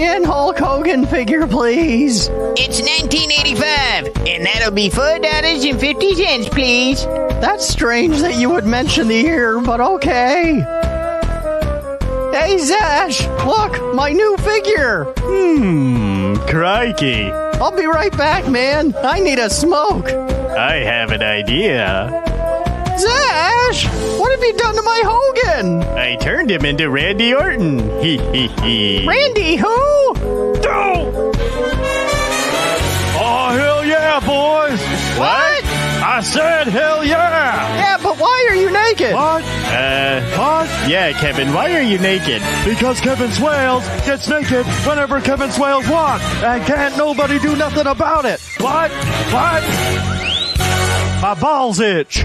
LJN Hulk Hogan figure, please. It's 1985, and that'll be $4.50, please. That's strange that you would mention the year, but okay. Hey, Zash, look, my new figure. Crikey. I'll be right back, man. I need a smoke. I have an idea. Zash, what have you done to my Hogan? I turned him into Randy Orton. Hee hee hee. Randy who? Oh, hell yeah, boys. What? I said hell yeah. Yeah, but why are you naked? What? Yeah, Kevin, why are you naked? Because Kevin Swales gets naked whenever Kevin Swales wants, and can't nobody do nothing about it. What? My balls itch.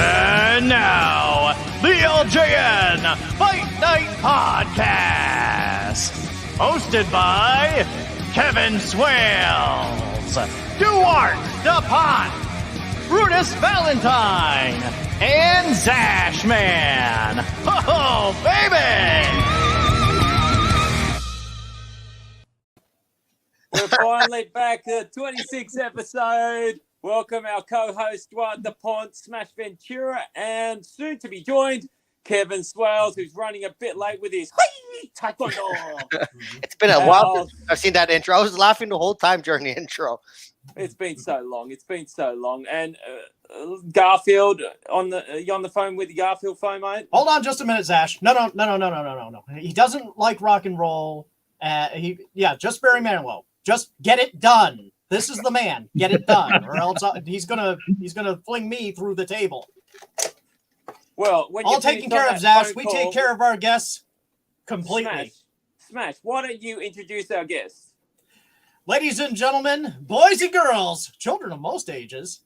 And now, the LJN Fight Night Podcast, hosted by Kevin Swales, Duarte DePont, Brutus Valentine, and Zashman. Oh, baby! We're finally back to the 26th episode. Welcome our co-host Duarte DePont, Smash Ventura, and soon to be joined, Kevin Swales, who's running a bit late with his taekwondo. It's been a while since I've seen that intro. I was laughing the whole time during the intro. It's been so long. And Garfield, you on the phone with the Garfield phone, mate? Hold on just a minute, Zash. No. He doesn't like rock and roll. Just Barry Manilow. Just get it done. This is the man. Get it done, or else he's gonna fling me through the table. Well, when all taken care of, Zash. We take care of our guests completely. Smash. Why don't you introduce our guests? Ladies and gentlemen, boys and girls, children of most ages.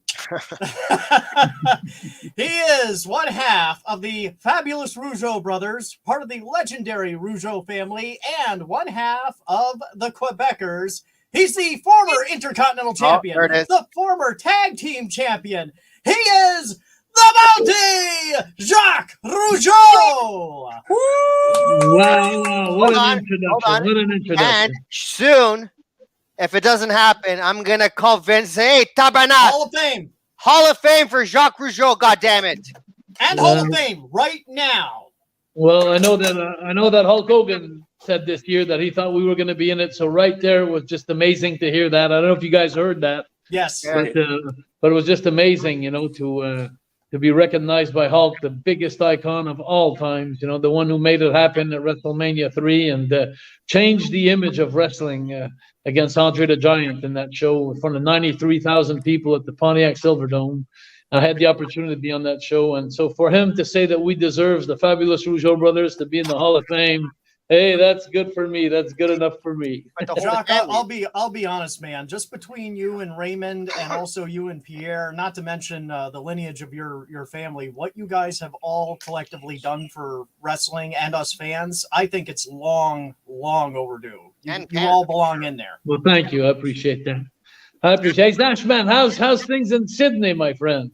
He is one half of the Fabulous Rougeau Brothers, part of the legendary Rougeau family, and one half of the Quebecers. He's the former Intercontinental Champion, the former Tag Team Champion. He is the Mountie, Jacques Rougeau. Wow, what an introduction. And soon, if it doesn't happen, I'm going to call Vince, hey, Tabarnak. Hall of Fame for Jacques Rougeau, goddammit. And Hall of Fame right now. Well, I know that Hulk Hogan said this year that he thought we were going to be in it. So right there was just amazing to hear that. I don't know if you guys heard that. Yes. But it was just amazing, to be recognized by Hulk, the biggest icon of all times, the one who made it happen at WrestleMania 3 and changed the image of wrestling against Andre the Giant in that show in front of 93,000 people at the Pontiac Silverdome. I had the opportunity to be on that show. And so for him to say that we deserve the Fabulous Rougeau Brothers to be in the Hall of Fame, hey, that's good for me. That's good enough for me. Jacques, I'll be honest, man. Just between you and Raymond, and also you and Pierre, not to mention the lineage of your family, what you guys have all collectively done for wrestling and us fans, I think it's long overdue. You all belong in there. Well, thank you. I appreciate that. Hey, Zash, man, how's things in Sydney, my friend?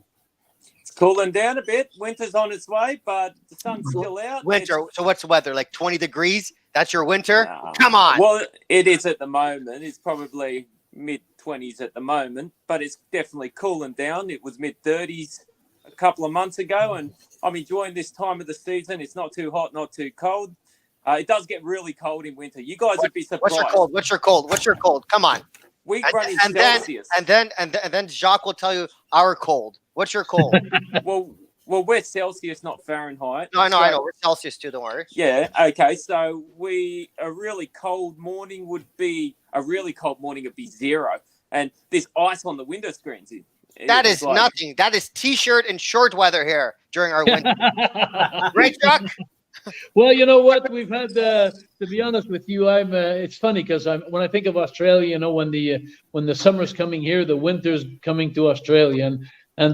It's cooling down a bit. Winter's on its way, but the sun's still out. Winter. So what's the weather? Like 20 degrees? That's your winter? No. Come on. Well, it is at the moment. It's probably mid-20s at the moment, but it's definitely cooling down. It was mid-30s a couple of months ago, and I'm enjoying this time of the season. It's not too hot, not too cold. It does get really cold in winter. You guys would be surprised. What's your cold? Come on. We run in Celsius. And then Jacques will tell you our cold. What's your cold? Well, we're Celsius, not Fahrenheit. No, I know. We're Celsius too, don't worry. Yeah, okay. So a really cold morning would be 0. And there's ice on the window screens. That is nothing. That is T-shirt and short weather here during our winter. Right, Jacques? Well, you know what? We've had, to be honest with you, it's funny because when I think of Australia, when the summer's coming here, the winter's coming to Australia, I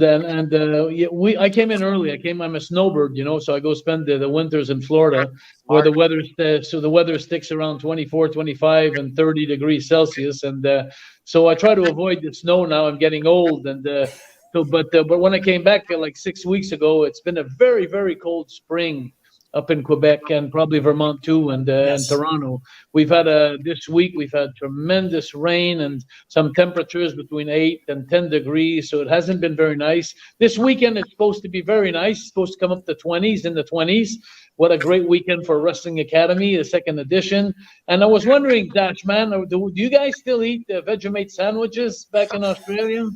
came in early. I'm a snowbird, so I go spend the winters in Florida where the weather sticks around 24, 25 and 30 degrees Celsius. And so I try to avoid the snow now. I'm getting old. And But when I came back like 6 weeks ago, it's been a very, very cold spring up in Quebec and probably Vermont too, and Toronto. We've had this week we've had tremendous rain and some temperatures between 8 and 10 degrees, so it hasn't been very nice. This weekend it's supposed to be very nice. It's supposed to come up to 20s, in the 20s. What a great weekend for Wrestling Academy, the second edition. And I was wondering, Dash Man, do you guys still eat Vegemite sandwiches back in Australia?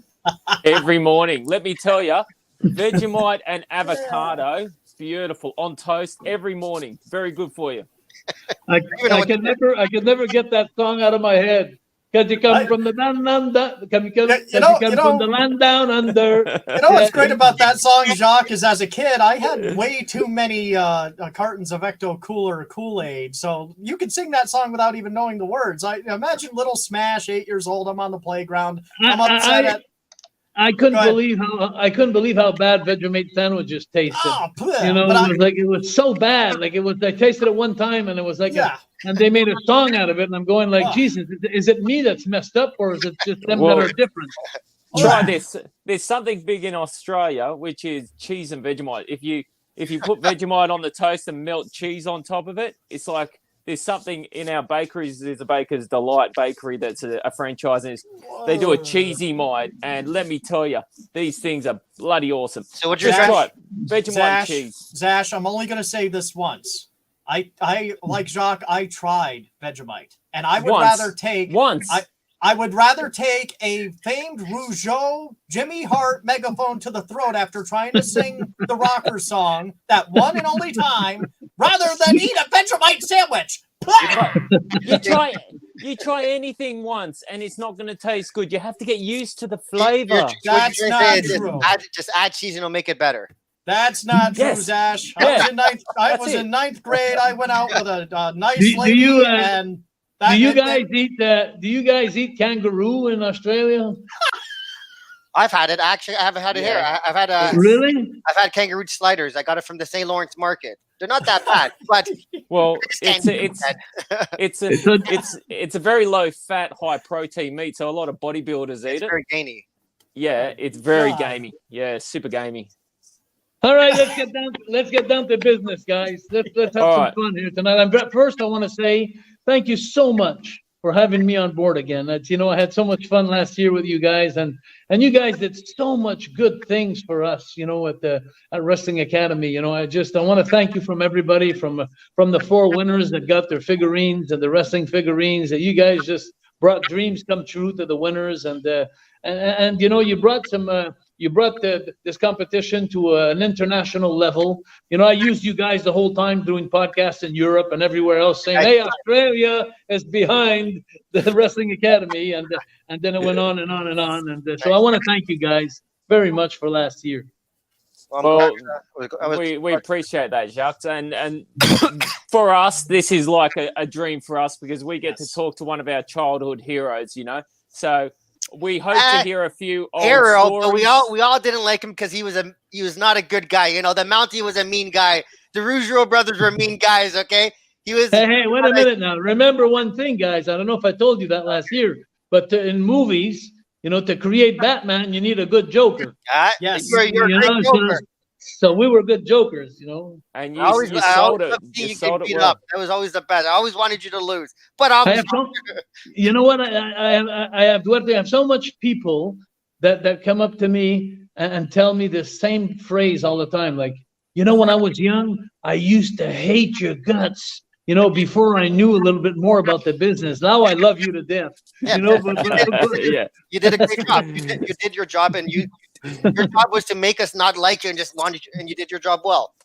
Every morning. Let me tell you, Vegemite and avocado, beautiful on toast every morning. Very good for you. I could never get that song out of my head. Because you come from the land down, from the land down under. You know what's great about that song, Jacques, is as a kid, I had way too many cartons of Ecto Cooler Kool-Aid. So you could sing that song without even knowing the words. I imagine little Smash, 8 years old. I'm on the playground. I'm upset at. I couldn't believe how bad Vegemite sandwiches tasted. It was so bad. Like I tasted it one time and it was like and they made a song out of it, and I'm going like, Jesus, is it me that's messed up, or is it just them that are different? Try this. There's something big in Australia, which is cheese and Vegemite. If you put Vegemite on the toast and melt cheese on top of it, it's like there's something in our bakeries. There's a Baker's Delight bakery that's a franchise, and they do a cheesy mite. And let me tell you, these things are bloody awesome. So what you're trying? Vegemite and cheese. Zash, I'm only going to say this once. I like Jacques. I tried Vegemite, and I would rather take I would rather take a famed Rougeau Jimmy Hart megaphone to the throat after trying to sing the rocker song that one and only time, rather than eat a Vegemite sandwich. You try anything once, and it's not going to taste good. You have to get used to the flavor. That's not true. Just add cheese and it'll make it better. That's not true, Zash. I was in ninth grade. I went out with a nice lady, do you guys eat kangaroo in Australia? I've had it. Actually, I haven't had it here. I've had really. I've had kangaroo sliders. I got it from the St. Lawrence Market. They're not that bad, but it's a very low fat, high protein meat. So a lot of bodybuilders eat it. Very gamey. Yeah, it's very gamey. Yeah, super gamey. All right, let's get down to business, guys. Let's have some fun here tonight. First, I want to say thank you so much for having me on board again. I had so much fun last year with you guys, and you guys did so much good things for us, at Wrestling Academy. I want to thank you from everybody, from the 4 winners that got their figurines and the wrestling figurines. That you guys just brought dreams come true to the winners, and you brought some. You brought this competition to an international level. I used you guys the whole time doing podcasts in Europe and everywhere else, saying, "Hey, Australia is behind the Wrestling Academy," and then it went on and on and on. And so I want to thank you guys very much for last year. Well, we appreciate that, Jacques, and for us, this is like a dream for us because we get to talk to one of our childhood heroes. So. We hope to hear a few old stories. But we all didn't like him because he was not a good guy. The Mountie was a mean guy. The Rougeau brothers were mean guys. Okay, he was. Hey, wait a minute now. Remember one thing, guys. I don't know if I told you that last year, but in movies, to create Batman, you need a good Joker. Yes, you're a great Joker. So we were good jokers, And you sold it. You sold it well. That was always the best. I always wanted you to lose, but you know what? I have so much people that come up to me and tell me the same phrase all the time. Like, when I was young, I used to hate your guts. Before I knew a little bit more about the business. Now I love you to death. You did a great job. You did your job, and your job was to make us not like you and just wanted you, and you did your job well.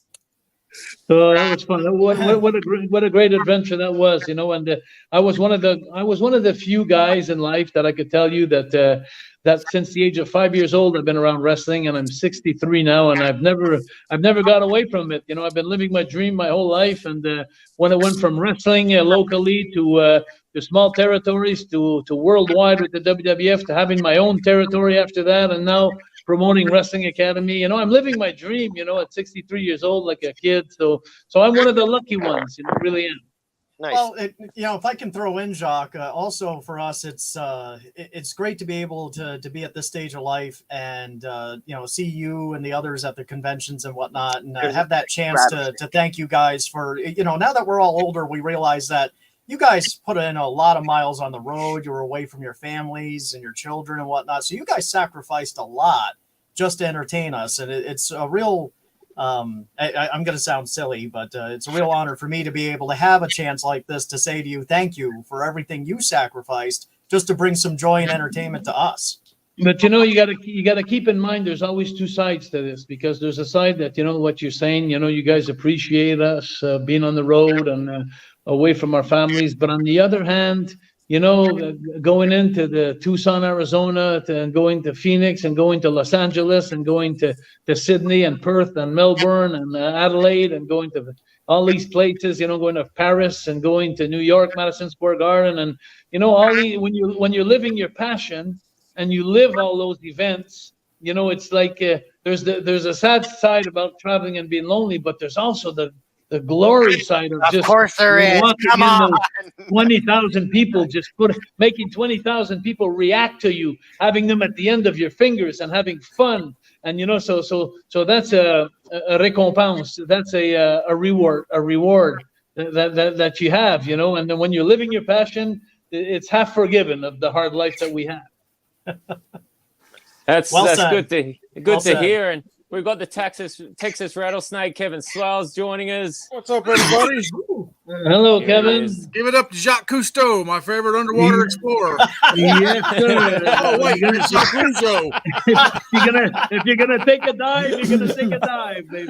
So that was fun. What a great adventure that was, And I was one of the few guys in life that I could tell you that since the age of 5 years old, I've been around wrestling, and I'm 63 now, and I've never got away from it. I've been living my dream my whole life, and when I went from wrestling locally to small territories to worldwide with the WWF to having my own territory after that, and now promoting Wrestling Academy. I'm living my dream, at 63 years old, like a kid. So I'm one of the lucky ones, really am. Nice. Well, if I can throw in, Jacques, also for us, it's great to be able to be at this stage of life and see you and the others at the conventions and whatnot, and have that chance to thank you guys for now that we're all older, we realize that you guys put in a lot of miles on the road. You were away from your families and your children and whatnot, so you guys sacrificed a lot just to entertain us, and it's a real. I'm going to sound silly, but it's a real honor for me to be able to have a chance like this to say to you, thank you for everything you sacrificed just to bring some joy and entertainment to us. But you gotta keep in mind there's always two sides to this, because there's a side that what you're saying, you guys appreciate us being on the road and away from our families, but on the other hand, going into the Tucson, Arizona, and going to Phoenix and going to Los Angeles and going to Sydney and Perth and Melbourne and Adelaide and going to all these places, going to Paris and going to New York, Madison Square Garden, and all these, when you're living your passion and you live all those events, it's like there's a sad side about traveling and being lonely, but there's also the glory side of just course there is. Come on. 20,000 people, making 20,000 people react to you, having them at the end of your fingers and having fun. And, so that's a récompense. That's a reward that you have, and then when you're living your passion, it's half forgiven of the hard life that we have. That's good to hear. And we've got the Texas Rattlesnake, Kevin Swales, joining us. What's up, everybody? Hello, Kevin. Give it up to Jacques Cousteau, my favorite underwater explorer. Yes, sir. Oh, wait, it's Jacques Rougeau. If you're gonna take a dive, you're gonna take a dive, baby.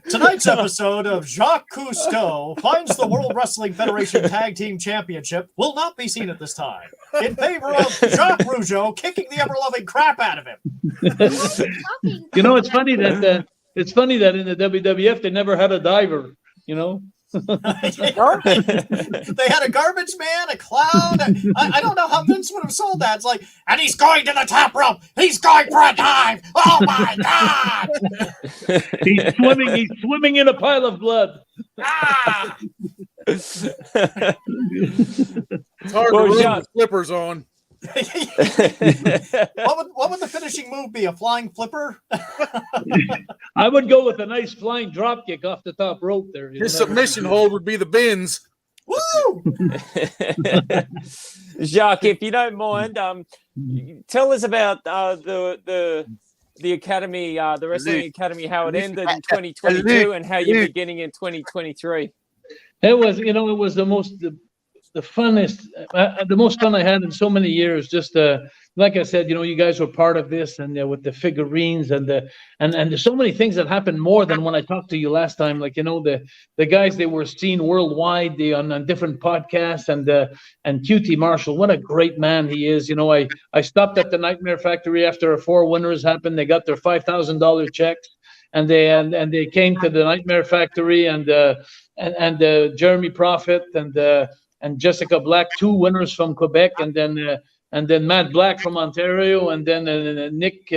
Tonight's episode of Jacques Cousteau finds the World Wrestling Federation Tag Team Championship will not be seen at this time, in favor of Jacques Rougeau kicking the ever-loving crap out of him. It's funny that in the WWF they never had a diver. They had a garbage man, a clown. I don't know how Vince would have sold that. It's like, and he's going to the top rope. He's going for a dive. Oh my God! He's swimming in a pile of blood. Ah! It's hard to run with slippers on. What would the finishing move be? A flying flipper? I would go with a nice flying drop kick off the top rope there. His submission hold would be the bins. Woo! Jacques, if you don't mind, tell us about the academy, the Wrestling Academy, how it ended in 2022 and how you're beginning in 2023. It was the funnest, the most fun I had in so many years. Just like I said, you guys were part of this, and with the figurines and there's so many things that happened more than when I talked to you last time. Like the guys, they were seen worldwide, on different podcasts, and QT Marshall, what a great man he is. I stopped at the Nightmare Factory after 4 winners happened. They got their $5,000 checks, and they came to the Nightmare Factory, and Jeremy Prophet and Jessica Black, 2 winners from Quebec, and then Matt Black from Ontario, and then Nick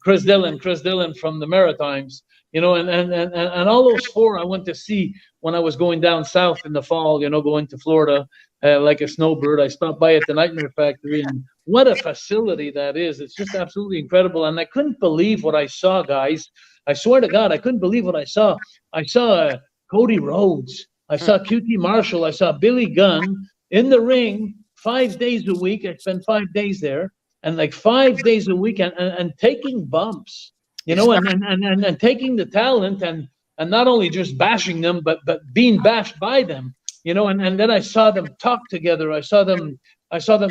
Chris Dillon from the Maritimes. And all those 4 I went to see when I was going down south in the fall. Going to Florida like a snowbird. I stopped by at the Nightmare Factory, and what a facility that is! It's just absolutely incredible, and I couldn't believe what I saw, guys. I swear to God, I couldn't believe what I saw. I saw Cody Rhodes. I saw QT Marshall. I saw Billy Gunn in the ring 5 days a week. I spent 5 days there, and like 5 days a week, and taking bumps, and taking the talent, and not only just bashing them, but being bashed by them, and then I saw them talk together. I saw them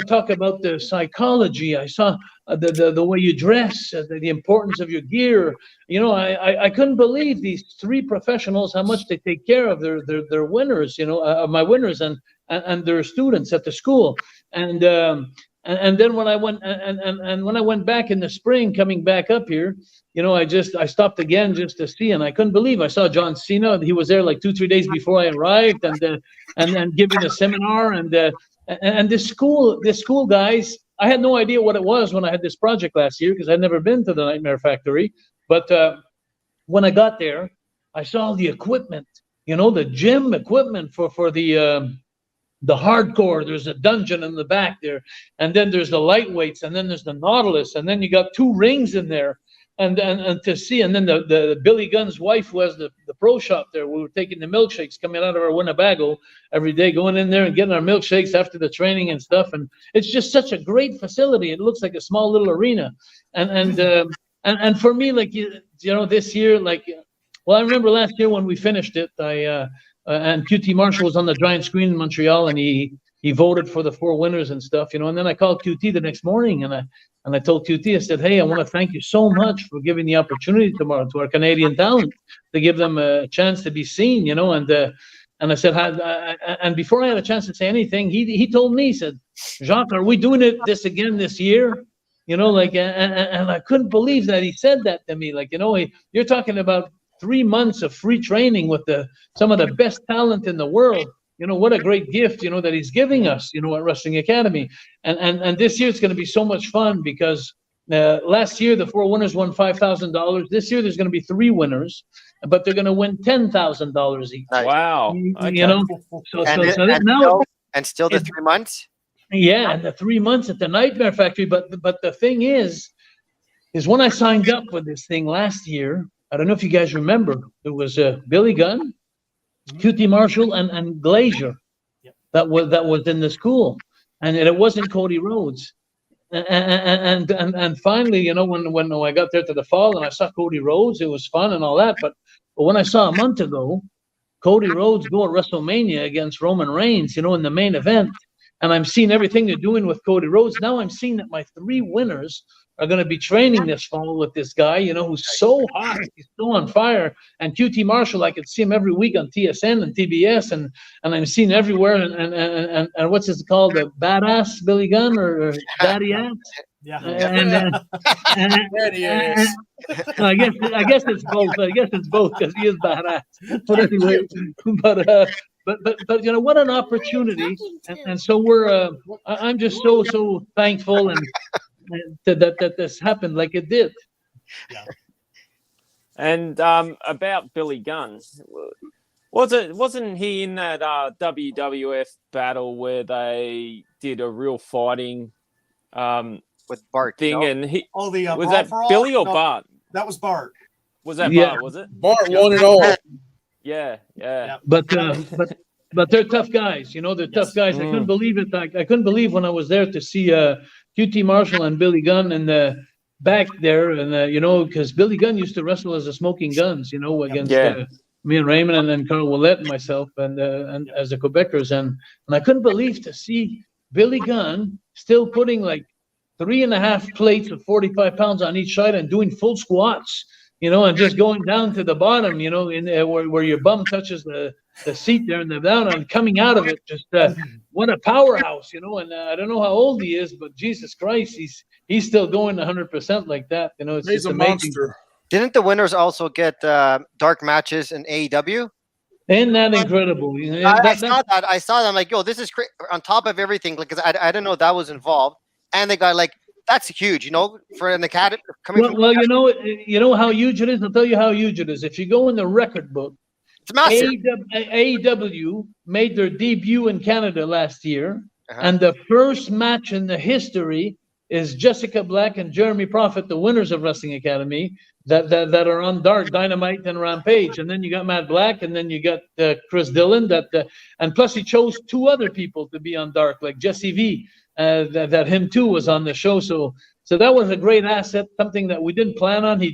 talk about the psychology. I saw the way you dress, the importance of your gear. I couldn't believe these 3 professionals, how much they take care of their winners, my winners and their students at the school. And then when I went and when I went back in the spring, coming back up here, I stopped again just to see, and I couldn't believe I saw John Cena. He was there like 2-3 days before I arrived, and giving a seminar, and this school guys, I had no idea what it was when I had this project last year, because I'd never been to the Nightmare Factory. But when I got there, I saw the equipment, the gym equipment for the hardcore. There's a dungeon in the back there, and then there's the lightweights, and then there's the Nautilus, and then you got 2 rings in there, and to see, and then the Billy Gunn's wife was the pro shop there. We were taking the milkshakes coming out of our Winnebago every day, going in there and getting our milkshakes after the training and stuff, and it's just such a great facility. It looks like a small little arena, and for me, like this year, like, well, I remember last year when we finished it, and QT Marshall was on the giant screen in Montreal, and he voted for the 4 winners and stuff, and then I called QT the next morning, and I told QT, I said, hey, I want to thank you so much for giving the opportunity tomorrow to our Canadian talent to give them a chance to be seen, and I said, and before I had a chance to say anything, he told me, he said, Jacques, are we doing this again this year? And I couldn't believe that he said that to me. Like, you're talking about 3 months of free training with some of the best talent in the world. What a great gift, that he's giving us, at Wrestling Academy. And this year it's going to be so much fun because last year the 4 winners won $5,000. This year there's going to be 3 winners, but they're going to win $10,000 each. Wow. And still the 3 months? Yeah, and the 3 months at the Nightmare Factory. But the thing is when I signed up for this thing last year, I don't know if you guys remember, it was Billy Gunn, QT Marshall, and Glazier that was in the school, and it wasn't Cody Rhodes. And finally, when I got there to the fall and I saw Cody Rhodes, it was fun and all that. But when I saw a month ago Cody Rhodes go at WrestleMania against Roman Reigns, in the main event, and I'm seeing everything they're doing with Cody Rhodes, now I'm seeing that my 3 winners are going to be training this fall with this guy, who's so hot, he's so on fire. And QT Marshall, I could see him every week on TSN and TBS, and I'm seeing everywhere. And what's this called? The Badass Billy Gunn or Daddy Ass? Yeah. Daddy Ass. I guess it's both. I guess it's both because he is badass. But anyway, but what an opportunity, and so I'm just so thankful and. That this happened like it did. Yeah. And about Billy Gunn, wasn't he in that WWF battle where they did a real fighting with Bart thing? And he was that for all? Billy or Bart? That was Bart. Was that Bart? Was it? Bart won it all. Yeah. But they're tough guys. They're tough guys. I couldn't believe it. I couldn't believe when I was there to see QT Marshall and Billy Gunn in the back there, and because Billy Gunn used to wrestle as a Smoking Guns, against me and Raymond and then Carl Willett and myself and as the Quebecers, and I couldn't believe to see Billy Gunn still putting like 3.5 plates of 45 pounds on each side and doing full squats, and just going down to the bottom, in where your bum touches the seat there and the down and coming out of it, just what a powerhouse, and I don't know how old he is, but Jesus Christ, he's still going 100% like that. It's He's just a amazing. monster. Didn't the winners also get dark matches in AEW? Isn't that incredible? I saw that. I saw that. I'm like, yo, this is crazy. On top of everything, because I didn't know that was involved, and they got that's huge, for an academy coming from. Well, you know how huge it is. I'll tell you how huge it is. If you go in the record book, It's massive. AEW made their debut in Canada last year, and the first match in the history is Jessica Black and Jeremy Prophet, the winners of Wrestling Academy, that are on Dark, Dynamite, and Rampage. And then you got Matt Black, and then you got Chris Dillon. And plus he chose 2 other people to be on Dark, like Jesse V. That him too was on the show. So that was a great asset, something that we didn't plan on. He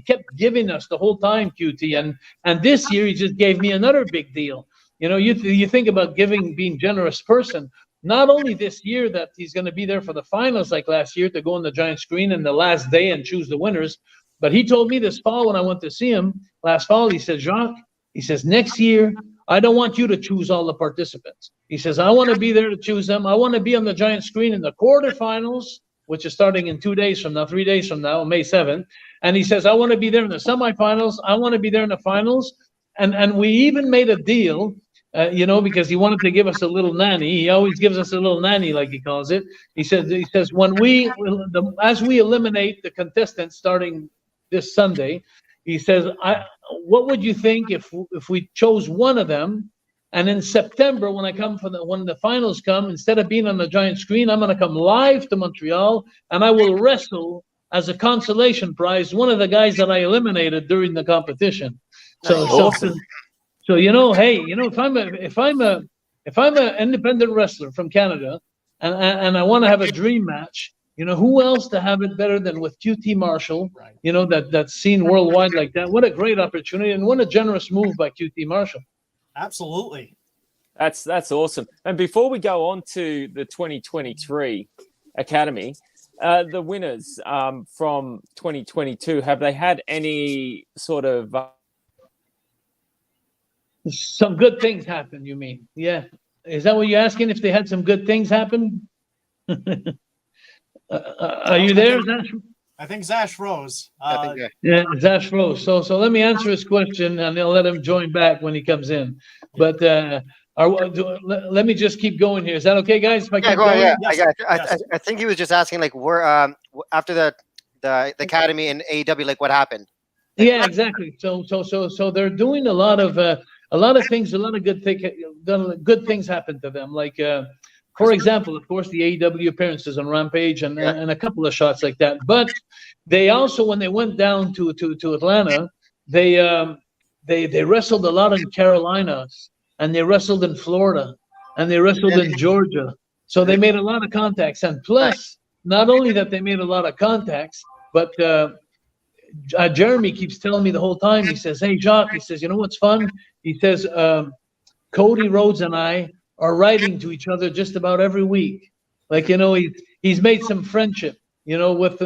kept giving us the whole time, QT. And this year he just gave me another big deal. You think about being generous person. Not only this year that he's going to be there for the finals like last year to go on the giant screen in the last day and choose the winners, but he told me this fall when I went to see him last fall, he said, Jacques, he says, next year, I don't want you to choose all the participants. He says, I want to be there to choose them. I want to be on the giant screen in the quarterfinals, which is starting in 3 days from now, May 7th. And he says, I want to be there in the semifinals. I want to be there in the finals. And we even made a deal, because he wanted to give us a little nanny. He always gives us a little nanny, like he calls it. He says, as we eliminate the contestants starting this Sunday, He says, what would you think if we chose one of them? And in September, when the finals come, instead of being on the giant screen, I'm going to come live to Montreal, and I will wrestle as a consolation prize one of the guys that I eliminated during the competition. So, Awesome. so hey, if I'm an independent wrestler from Canada, and I want to have a dream match, who else to have it better than with QT Marshall? Right. That's seen worldwide like that. What a great opportunity, and what a generous move by QT Marshall. Absolutely. That's awesome. And before we go on to the 2023 Academy, the winners from 2022, have they had any sort of some good things happen, you mean? Yeah. Is that what you're asking? If they had some good things happen? Are you there, Zash? I think Zash rose. Yeah, Zash rose. So let me answer his question, and I'll let him join back when he comes in. But let me just keep going here. Is that okay, guys? If I keep going? Yeah. Yes. I think he was just asking, like, where after the academy and AEW, like, what happened? Yeah, exactly. So they're doing a lot of things. A lot of good things happen to them. Like, for example, of course, the AEW appearances on Rampage and a couple of shots like that. But they also, when they went down to Atlanta, they wrestled a lot in Carolinas, and they wrestled in Florida, and they wrestled in Georgia. So they made a lot of contacts. And plus, not only that they made a lot of contacts, but Jeremy keeps telling me the whole time, he says, hey, Jacques, he says, you know what's fun? He says, Cody Rhodes and I are writing to each other just about every week. Like, he's made some friendship, with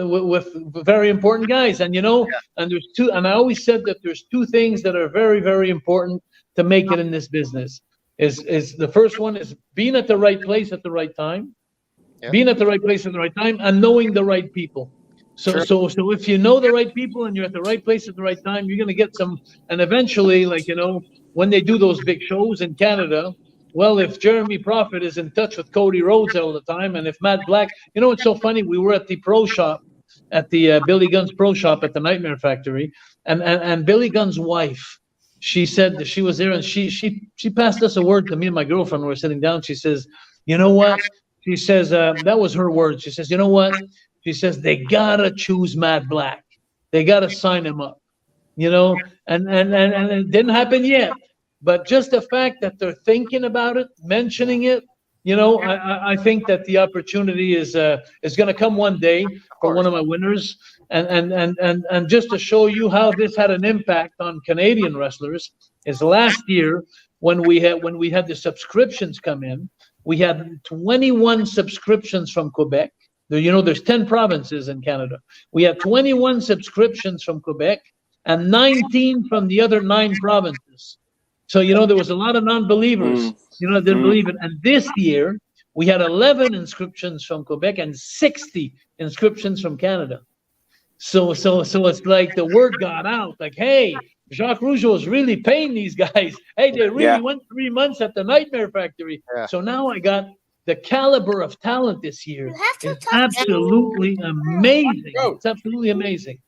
very important guys. And, and there's two, and I always said that there's two things that are very, very important to make it in this business. Is the first one is being at the right place at the right time, being at the right place at the right time, and knowing the right people. So if you know the right people and you're at the right place at the right time, you're going to get some. And eventually, like, when they do those big shows in Canada, well, if Jeremy Prophet is in touch with Cody Rhodes all the time, and if Matt Black, it's so funny. We were at the pro shop, at the Billy Gunn's pro shop at the Nightmare Factory, and Billy Gunn's wife, she said that she was there, and she passed us a word to me and my girlfriend. We were sitting down. She says, you know what? She says, that was her word. She says, you know what? She says, they gotta choose Matt Black. They gotta sign him up, and it didn't happen yet. But just the fact that they're thinking about it, mentioning it, I think that the opportunity is going to come one day for one of my winners, and just to show you how this had an impact on Canadian wrestlers is last year when we had the subscriptions come in, we had 21 subscriptions from Quebec. There's 10 provinces in Canada. We had 21 subscriptions from Quebec and 19 from the other 9 provinces. So, there was a lot of non-believers, that didn't believe it. And this year, we had 11 inscriptions from Quebec and 60 inscriptions from Canada. So it's like the word got out, like, hey, Jacques Rougeau is really paying these guys. Hey, they really went 3 months at the Nightmare Factory. Yeah. So now I got the caliber of talent this year. It's absolutely amazing. It's absolutely amazing.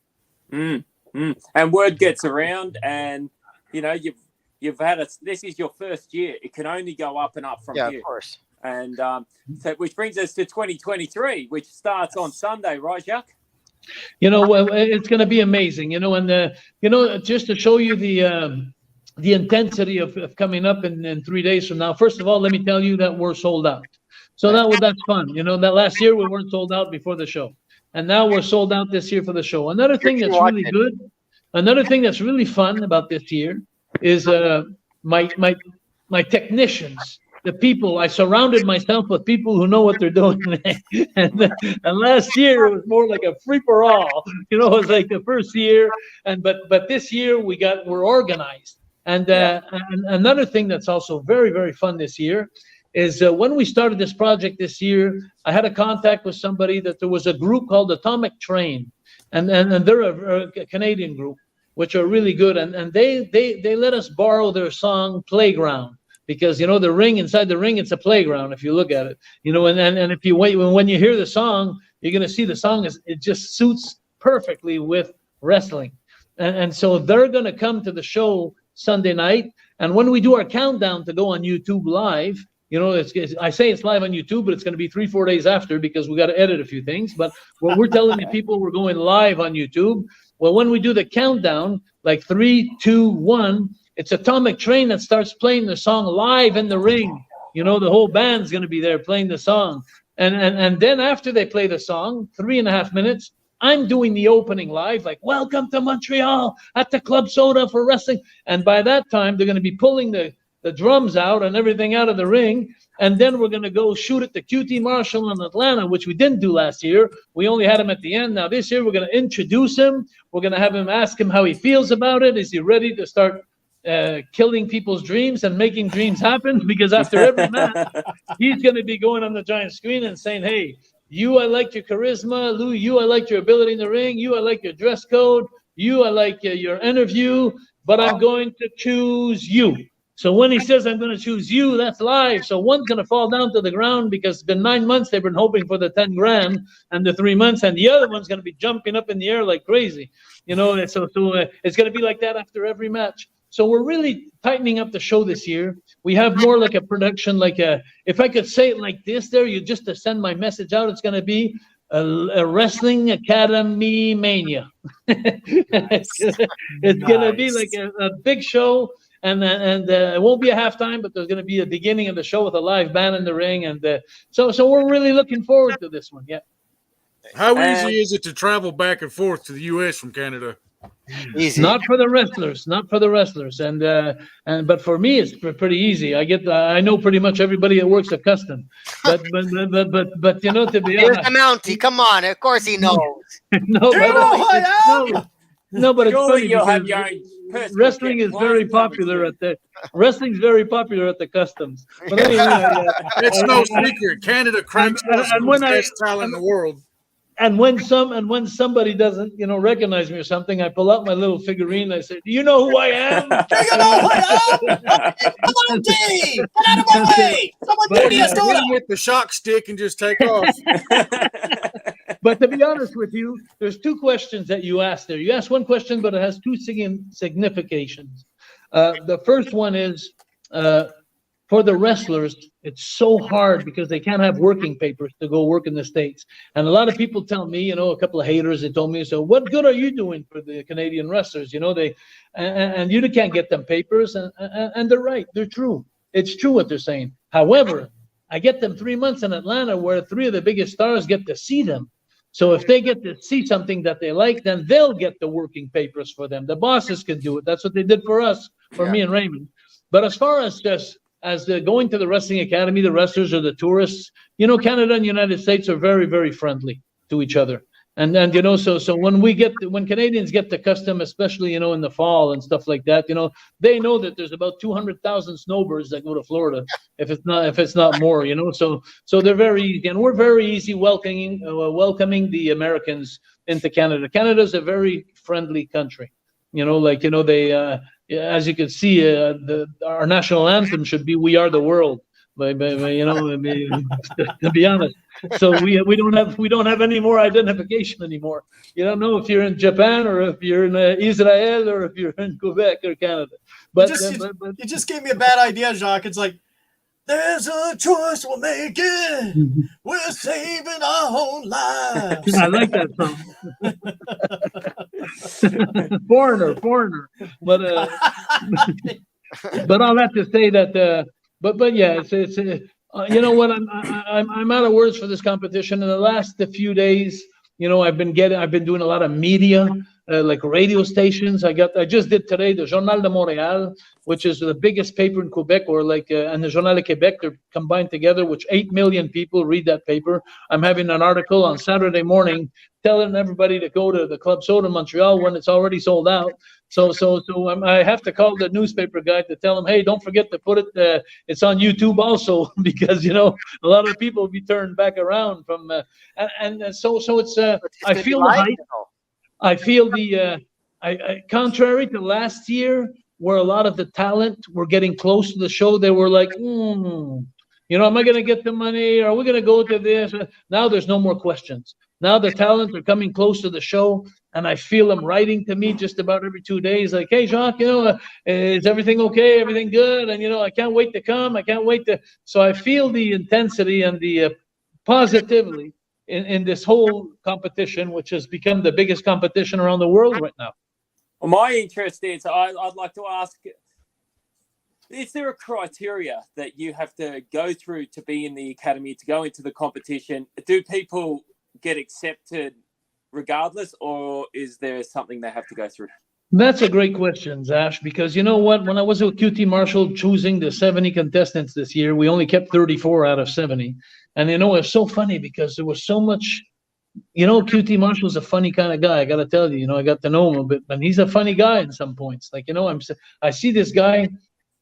And word gets around, and, you've had this is your first year. It can only go up and up from here. Yeah, of course. And so which brings us to 2023, which starts on Sunday, right, Jacques? It's going to be amazing. And just to show you the intensity of coming up in 3 days from now. First of all, let me tell you that we're sold out. So that's fun. That last year we weren't sold out before the show, and now we're sold out this year for the show. Another thing that's really good, another thing that's really fun about this year is my technicians, the people. I surrounded myself with people who know what they're doing. and last year it was more like a free for all. It was like the first year, but this year we're organized. And another thing that's also very, very fun this year is when we started this project this year, I had a contact with somebody that there was a group called Atomic Train, and they're a Canadian group, which are really good, and they let us borrow their song Playground, because the ring, inside the ring, it's a playground if you look at it, and if you wait, when you hear the song, you're going to see the song it just suits perfectly with wrestling. And so they're going to come to the show Sunday night. And when we do our countdown to go on YouTube live, I say it's live on YouTube, but it's going to be 3-4 days after because we got to edit a few things. But what we're telling the people, we're going live on YouTube. Well, when we do the countdown, like 3, 2, 1, it's Atomic Train that starts playing the song live in the ring. The whole band's going to be there playing the song. And then after they play the song, 3.5 minutes, I'm doing the opening live, like, welcome to Montreal at the Club Soda for wrestling. And by that time, they're going to be pulling the drums out and everything out of the ring. And then we're going to go shoot at the QT Marshall in Atlanta, which we didn't do last year. We only had him at the end. Now this year, we're going to introduce him. We're going to have him ask him how he feels about it. Is he ready to start killing people's dreams and making dreams happen? Because after every match, he's going to be going on the giant screen and saying, hey, you, I like your charisma. Lou, you, I like your ability in the ring. You, I like your dress code. You, I like your interview. But I'm going to choose you. So when he says, I'm going to choose you, that's live. So one's going to fall down to the ground because it's been 9 months. They've been hoping for the 10 grand and the 3 months. And the other one's going to be jumping up in the air like crazy. So it's going to be like that after every match. So we're really tightening up the show this year. We have more like a production, if I could say it like this there, just to send my message out, it's going to be a Wrestling Academy mania. It's going to be like a big show. And it won't be a halftime, but there's going to be a beginning of the show with a live band in the ring. And so we're really looking forward to this one. Yeah. How easy is it to travel back and forth to the U.S. from Canada? Easy. Not for the wrestlers, but for me it's pretty easy. I know pretty much everybody that works at Custom, but to be honest, Here's the Mountie. Come on, of course he knows. No, but it's funny because wrestling is very popular at the Customs. But anyway, it's no secret. Canada cranks the best talent in the world. And when somebody doesn't, recognize me or something, I pull out my little figurine. I say, "Do you know who I am?" Do you know who I am? Come on, Dave! Get out of my way! Someone do the with the shock stick and just take off. But to be honest with you, there's 2 questions that you asked there. You asked one question, but it has 2 significations. The first one is, for the wrestlers, it's so hard because they can't have working papers to go work in the States. And a lot of people tell me, a couple of haters, they told me, so what good are you doing for the Canadian wrestlers? And you can't get them papers. And they're right. They're true. It's true what they're saying. However, I get them 3 months in Atlanta where 3 of the biggest stars get to see them. So if they get to see something that they like, then they'll get the working papers for them. The bosses can do it. That's what they did for us, me and Raymond. But as far as going to the Wrestling Academy, the wrestlers or the tourists, Canada and the United States are very, very friendly to each other. And so when Canadians get to Custom, especially, in the fall and stuff like that, they know that there's about 200,000 snowbirds that go to Florida, if it's not more, so they're very easy, and we're very easy welcoming the Americans into Canada. Canada's a very friendly country, they, as you can see, our national anthem should be "We Are the World." To be honest, so we don't have any more identification anymore. You don't know if you're in Japan or if you're in Israel or if you're in Quebec or Canada. But you just gave me a bad idea, Jacques. It's like, there's a choice we're making. We're saving our own lives. I like that song. Foreigner. But I'll have to say that. But yeah, it's you know what? I'm out of words for this competition. In the last few days, I've been doing a lot of media, like radio stations. I just did today the Journal de Montréal, which is the biggest paper in Quebec, and the Journal de Québec. They're combined together, which 8 million people read that paper. I'm having an article on Saturday morning telling everybody to go to the Club Soda in Montreal when it's already sold out. So I have to call the newspaper guy to tell him, hey, don't forget to put it. It's on YouTube also, because a lot of people will be turned back around from. So it's. I feel the hype. I feel contrary to last year, where a lot of the talent were getting close to the show. They were like, am I going to get the money? Are we going to go to this? Now there's no more questions. Now the talent are coming close to the show, and I feel him writing to me just about every 2 days, like, hey, Jacques, is everything okay? Everything good? And, I can't wait to come. I can't wait to. So I feel the intensity and the positively in this whole competition, which has become the biggest competition around the world right now. Well, my interest is, I'd like to ask, is there a criteria that you have to go through to be in the academy, to go into the competition? Do people get accepted regardless, or is there something they have to go through? That's a great question, Zash, because you know what? When I was with QT Marshall choosing the 70 contestants this year, we only kept 34 out of 70. And, it was so funny because there was so much, QT Marshall's a funny kind of guy. I got to tell you, I got to know him a bit, but he's a funny guy in some points. Like, I see this guy,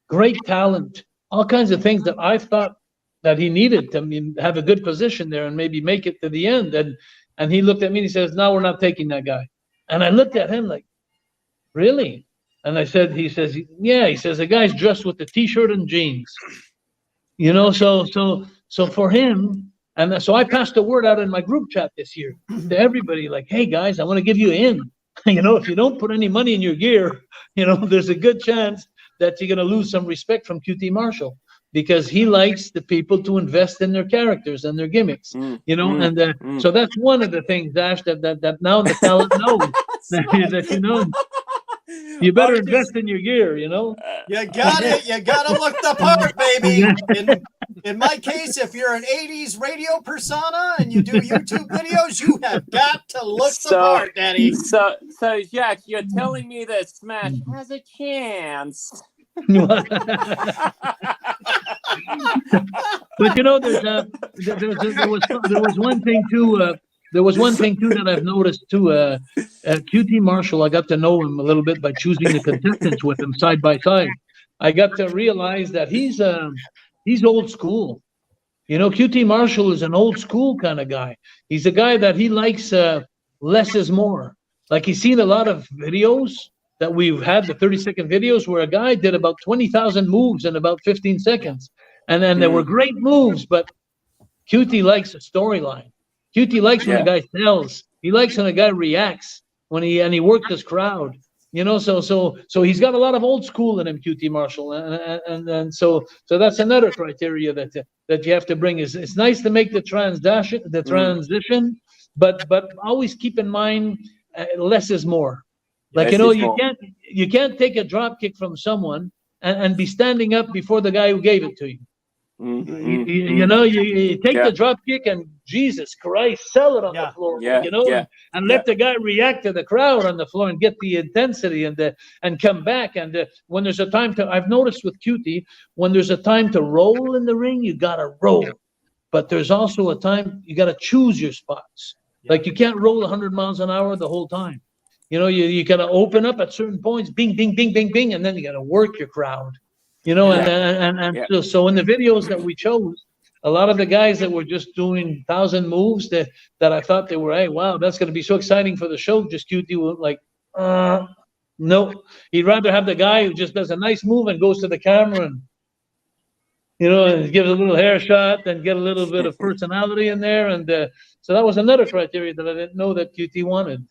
great talent, all kinds of things that I thought that he needed to have a good position there and maybe make it to the end. And he looked at me and he says, no, we're not taking that guy. And I looked at him like, really? And he says, yeah. He says, the guy's dressed with the T-shirt and jeans. So for him, and so I passed the word out in my group chat this year to everybody, like, hey, guys, I want to give you in. If you don't put any money in your gear, there's a good chance that you're going to lose some respect from QT Marshall, because he likes the people to invest in their characters and their gimmicks, so that's one of the things, Dash, that now the talent knows that you better invest in your gear, You got it. You got to look the part, baby. In my case, if you're an 80s radio persona and you do YouTube videos, you have got to look the part, Daddy. So Jacques, you're telling me that Smash has a chance. But there was one thing too. There was one thing too that I've noticed too. QT Marshall, I got to know him a little bit by choosing the contestants with him side by side. I got to realize that he's old school. QT Marshall is an old school kind of guy. He's a guy that he likes less is more. Like, he's seen a lot of videos that we've had, the 30-second videos, where a guy did about 20,000 moves in about 15 seconds. And then there were great moves, but QT likes a storyline. QT likes when a guy sells. He likes when a guy reacts, when he works his crowd. So he's got a lot of old school in him, QT Marshall, and so that's another criteria that you have to bring. Is it's nice to make the transition, but always keep in mind less is more. Like, you can't take a drop kick from someone and be standing up before the guy who gave it to you. You take the drop kick and, Jesus Christ, sell it on the floor, and let the guy react to the crowd on the floor and get the intensity and come back. And when there's a time to, I've noticed with QT, when there's a time to roll in the ring, you got to roll. But there's also a time you got to choose your spots. Like, you can't roll 100 miles an hour the whole time. You got to open up at certain points, bing, bing, bing, bing, bing, and then you got to work your crowd. So in the videos that we chose, a lot of the guys that were just doing 1,000 moves that I thought they were, hey, wow, that's going to be so exciting for the show. Just QT was like, no. He'd rather have the guy who just does a nice move and goes to the camera and, and gives a little hair shot and get a little bit of personality in there. And so that was another criteria that I didn't know that QT wanted.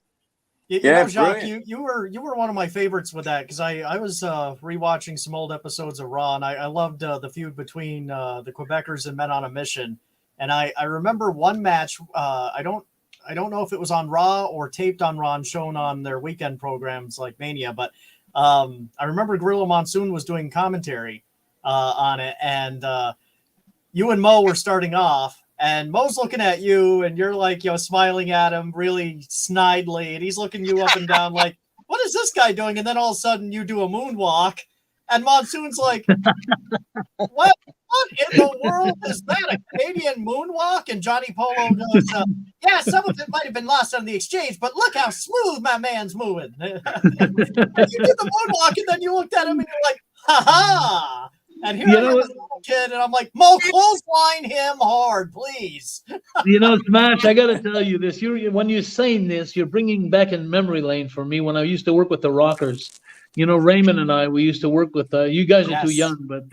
Jacques, you were one of my favorites with that, because I was rewatching some old episodes of Raw, and I loved the feud between the Quebecers and Men on a Mission. And I remember one match. I don't know if it was on Raw or taped on Raw and shown on their weekend programs like Mania, but I remember Gorilla Monsoon was doing commentary on it, and you and Mo were starting off. And Mo's looking at you, and you're like, smiling at him really snidely, and he's looking you up and down like, what is this guy doing? And then all of a sudden you do a moonwalk, and Monsoon's like, what in the world is that? A Canadian moonwalk? And Johnny Polo goes, yeah, some of it might have been lost on the exchange, but look how smooth my man's moving. And you did the moonwalk, and then you looked at him, and you're like, ha-ha. And here I am as a little kid, and I'm like, Mo, clothesline him hard, please. Smash, I got to tell you this. When you're saying this, you're bringing back in memory lane for me when I used to work with the Rockers. Raymond and I, we used to work with, you guys are too young, but.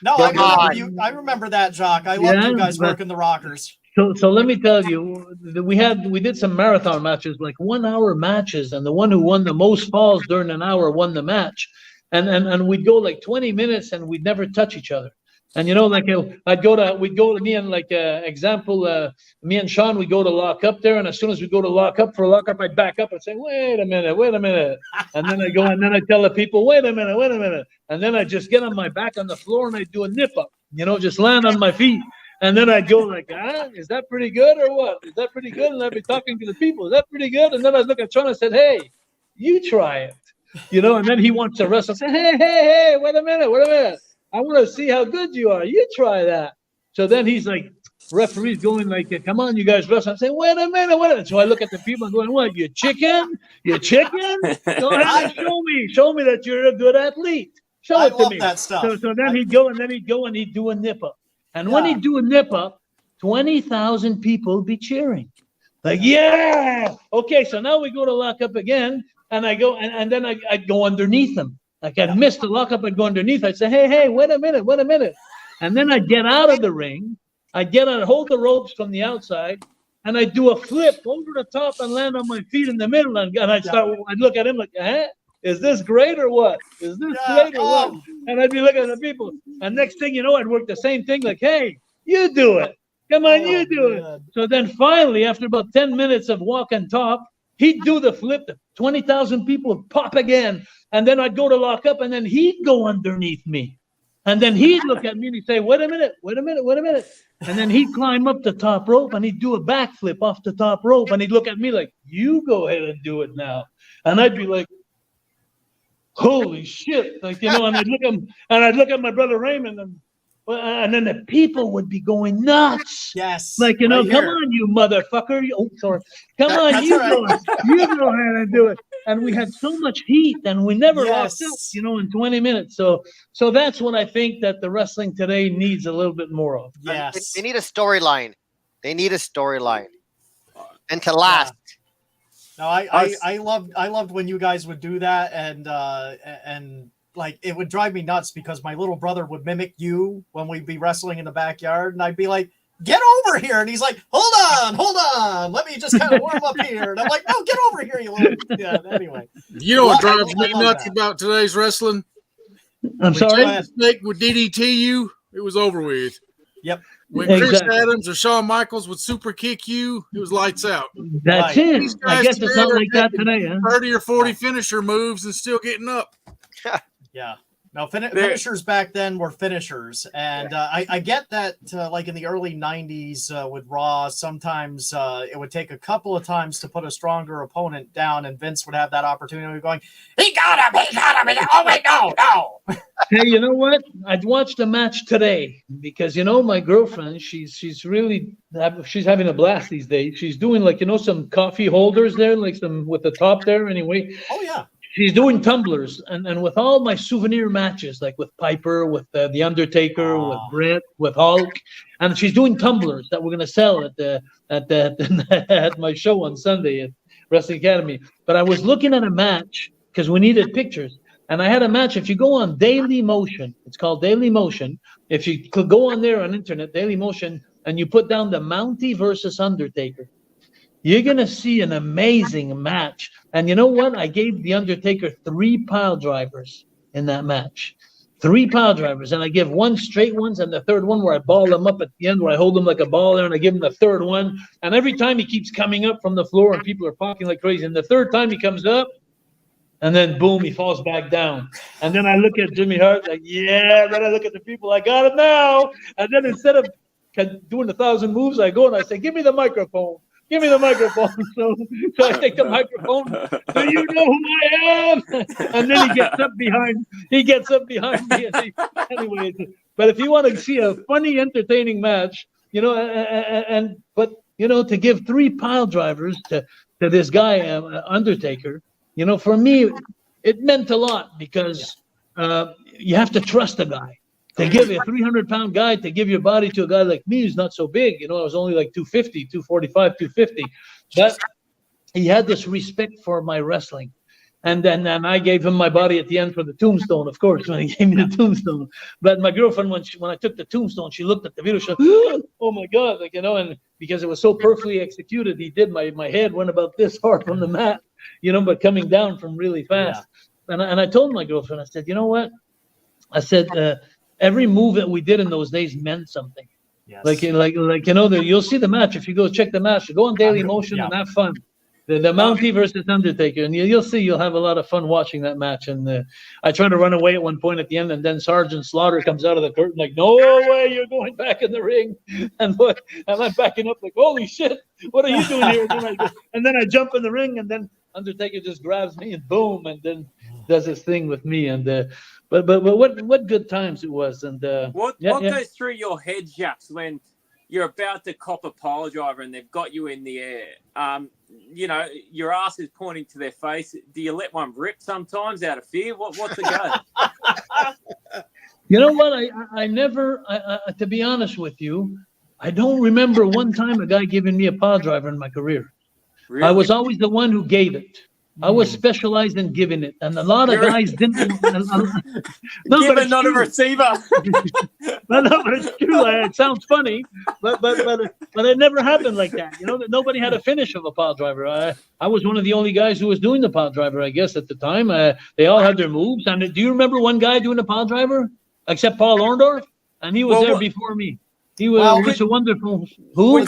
No, I remember that, Jacques. I loved you guys working the Rockers. So let me tell you, we did some marathon matches, like 1 hour matches, and the one who won the most falls during an hour won the match. And we'd go like 20 minutes and we'd never touch each other. And like we'd go to me and like example, me and Sean, we'd go to lock up there, and as soon as we go to lock up for a lock up, I'd back up and say, wait a minute. And then I go and then I tell the people, wait a minute. And then I just get on my back on the floor and I do a nip up, just land on my feet. And then I'd go like, is that pretty good or what? Is that pretty good? And I'd be talking to the people, is that pretty good? And then I'd look at Sean and said, hey, you try it. And then he wants to wrestle. I say, hey, wait a minute. I want to see how good you are. You try that. So then he's like, referee's going like, come on, you guys wrestle. I'm saying, wait a minute. So I look at the people and going, what, you chicken? You chicken? Go ahead, show me that you're a good athlete. Show it to me. That stuff. So then he'd go and he'd do a nip up. And when he'd do a nip up, 20,000 people would be cheering. Like, yeah. Okay, so now we go to lock up again. And I go, and then I'd go underneath them. Like I'd miss the lockup, I'd go underneath. I'd say, hey, wait a minute. And then I'd get out of the ring. I'd hold the ropes from the outside, and I'd do a flip over the top and land on my feet in the middle. And I'd look at him like, is this great or what? And I'd be looking at the people. And next thing you know, I'd work the same thing like, hey, you do it. Come on, you do it. So then finally, after about 10 minutes of walking top, he'd do the flip. 20,000 people would pop again. And then I'd go to lock up, and then he'd go underneath me. And then he'd look at me and he'd say, wait a minute. And then he'd climb up the top rope, and he'd do a backflip off the top rope. And he'd look at me like, you go ahead and do it now. And I'd be like, holy shit. Like, and I'd look at my brother Raymond, and then the people would be going nuts. Yes. Like, come on, you motherfucker. Come on, you go ahead and do it. And we had so much heat, and we never lost up, in 20 minutes. So that's what I think that the wrestling today needs a little bit more of. Yes. They need a storyline. And to last. No, I loved when you guys would do that, and like it would drive me nuts because my little brother would mimic you when we'd be wrestling in the backyard, and I'd be like, get over here. And he's like, hold on. Let me just kind of warm up here. And I'm like, no, get over here, you little. Yeah, anyway. You know what drives me nuts about today's wrestling? I'm sorry? When Snake would DDT you, it was over with. Yep. When Chris Adams or Shawn Michaels would super kick you, it was lights out. That's it. I guess it's not like that today, huh? 30 or 40 finisher moves and still getting up. Yeah. No, finishers back then were finishers. And I get that, like in the early 90s with Raw, sometimes it would take a couple of times to put a stronger opponent down, and Vince would have that opportunity going, he got him. Oh, wait, no. Hey, you know what? I'd watched a match today because, my girlfriend, she's having a blast these days. She's doing like, some coffee holders there, like some with the top there anyway. Oh, yeah. She's doing tumblers, and with all my souvenir matches, like with Piper, with the Undertaker, with Brett, with Hulk, and she's doing tumblers that we're gonna sell at my show on Sunday at Wrestling Academy. But I was looking at a match because we needed pictures, and I had a match. If you go on Daily Motion, it's called Daily Motion. If you could go on there on internet, Daily Motion, and you put down the Mountie versus Undertaker, you're going to see an amazing match. And you know what? I gave The Undertaker 3 pile drivers in that match. 3 pile drivers. And I give 1 straight ones and the third one where I ball him up at the end, where I hold him like a ball there, and I give him the third one. And every time he keeps coming up from the floor and people are popping like crazy. And the third time he comes up, and then boom, he falls back down. And then I look at Jimmy Hart like, yeah. Then I look at the people, I got it now. And then instead of doing 1,000 moves, I go and I say, give me the microphone. Give me the microphone. So I take the microphone. Do you know who I am? And then he gets up behind me. Anyway, but if you want to see a funny, entertaining match, to give 3 pile drivers to this guy, Undertaker, for me, it meant a lot because you have to trust a guy. To give a 300-pound guy, to give your body to a guy like me who's not so big, I was only like 250, 245, 250. But he had this respect for my wrestling. And then I gave him my body at the end for the tombstone, of course, when he gave me the tombstone. But my girlfriend, when I took the tombstone, she looked at the video, she said, oh my God, and because it was so perfectly executed. He did. My head went about this far from the mat, but coming down from really fast. Yeah. And I told my girlfriend, I said, you know what? I said, every move that we did in those days meant something. Yes. Like you'll see the match if you go check the match. Go on Daily Motion and have fun. The Mountie versus Undertaker, and you'll see you'll have a lot of fun watching that match. And I tried to run away at one point at the end, and then Sergeant Slaughter comes out of the curtain like, "No way, you're going back in the ring!" And I'm backing up like, "Holy shit, what are you doing here?" And then I jump in the ring, and then Undertaker just grabs me and boom, and then does his thing with me. And but what good times it was. And what goes through your head, Jacques, when you're about to cop a pile driver and they've got you in the air? Your ass is pointing to their face. Do you let one rip sometimes out of fear? What's the go? You know what? I never, to be honest with you, I don't remember one time a guy giving me a pile driver in my career. Really? I was always the one who gave it. I was specialized in giving it, and a lot of guys didn't. Not a receiver. No, but it's true. It sounds funny, but it never happened like that. Nobody had a finish of a pile driver. I was one of the only guys who was doing the pile driver, I guess, at the time. They all had their moves. And do you remember one guy doing the pile driver, except Paul Orndorff? And he was there before me. He was a wonderful. Who?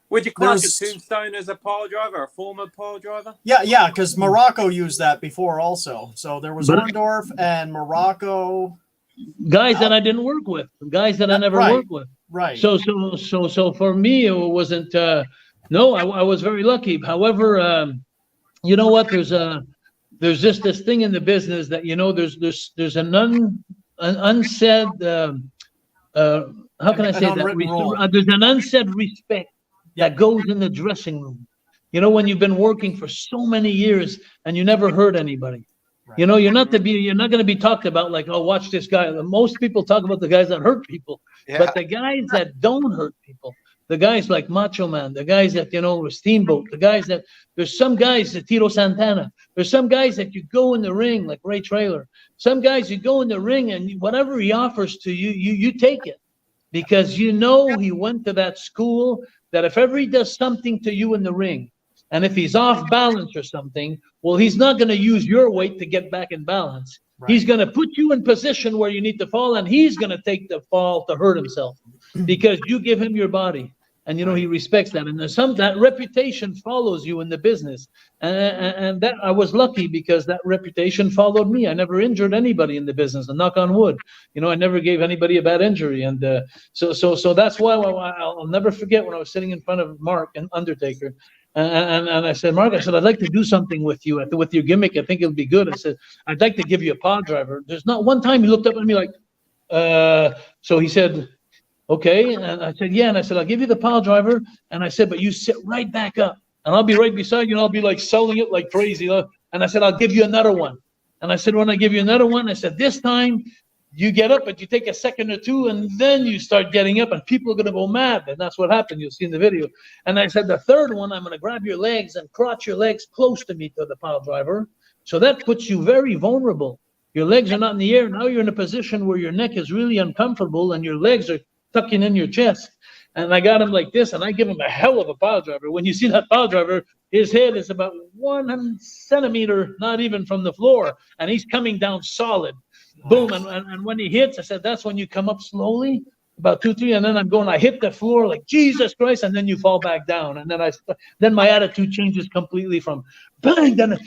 Would you class a Tombstone as a pile driver, a former pile driver? Yeah, because Morocco used that before also. So there was Orndorff and Morocco. Guys that I didn't work with, guys that I never worked with. Right. So for me, it wasn't. No, I was very lucky. However, you know what? There's just this thing in the business that there's an unsaid. How can I say that? There's an unsaid respect that goes in the dressing room. When you've been working for so many years and you never hurt anybody. Right. You're not going to be talked about like, oh, watch this guy. Most people talk about the guys that hurt people, but the guys that don't hurt people, the guys like Macho Man, the guys that Steamboat, the guys that there's some guys that Tito Santana, there's some guys that you go in the ring like Ray Traylor. Some guys you go in the ring and whatever he offers to you, you take it because he went to that school. That if ever he does something to you in the ring, and if he's off balance or something, well, he's not going to use your weight to get back in balance. Right. He's going to put you in position where you need to fall, and he's going to take the fall to hurt himself because you give him your body. And, he respects that. And there's that reputation follows you in the business. And that I was lucky because that reputation followed me. I never injured anybody in the business, and knock on wood. I never gave anybody a bad injury. And so that's why I'll never forget when I was sitting in front of Mark and Undertaker. And I said, Mark, I'd like to do something with you, with your gimmick. I think it'll be good. I said, I'd like to give you a pile driver. There's not one time he looked up at me like, so he said, okay. And I said, yeah. And I said, I'll give you the pile driver. And I said, but you sit right back up and I'll be right beside you. And I'll be like selling it like crazy. And I said, I'll give you another one. And I said, when I give you another one, I said, this time you get up, but you take a second or two and then you start getting up and people are going to go mad. And that's what happened. You'll see in the video. And I said, the third one, I'm going to grab your legs and crotch your legs close to me to the pile driver. So that puts you very vulnerable. Your legs are not in the air. Now you're in a position where your neck is really uncomfortable and your legs are tucking in your chest. And I got him like this, and I give him a hell of a pile driver. When you see that pile driver, his head is about 1 centimeter, not even from the floor, and he's coming down solid. Boom, and when he hits, I said, that's when you come up slowly, about 2, 3, and then I hit the floor like, Jesus Christ, and then you fall back down. And then my attitude changes completely from bang, then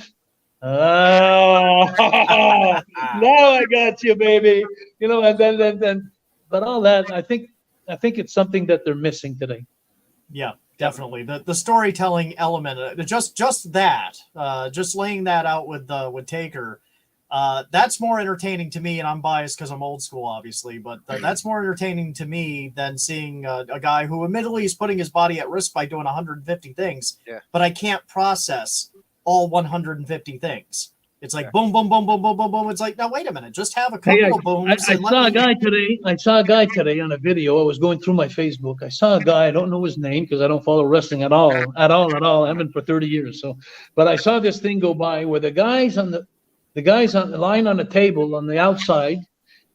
now I got you, baby. And then but all that, I think it's something that they're missing today. Yeah, definitely. The storytelling element, just that, just laying that out with Taker, that's more entertaining to me. And I'm biased because I'm old school, obviously, but that's more entertaining to me than seeing a guy who admittedly is putting his body at risk by doing 150 things. Yeah. But I can't process all 150 things. It's like boom, boom, boom, boom, boom, boom, boom. It's like, now wait a minute, just have a couple of booms. I saw a guy today on a video. I was going through my Facebook. I saw a guy. I don't know his name because I don't follow wrestling at all. I haven't for 30 years. So, but I saw this thing go by where the guys on the line on the table on the outside,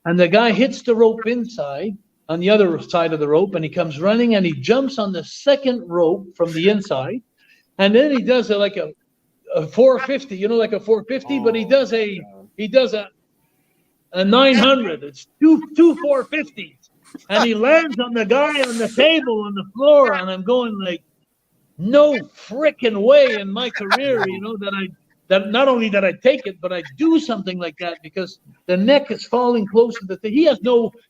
and the guy hits the rope inside, on the other side of the rope, and he comes running and he jumps on the second rope from the inside, and then he does like a 450, like a 450, but he does a 900. It's two 450s, and he lands on the guy on the table on the floor, and I'm going like, no freaking way in my career, that not only that I take it, but I do something like that, because the neck is falling close to the thing.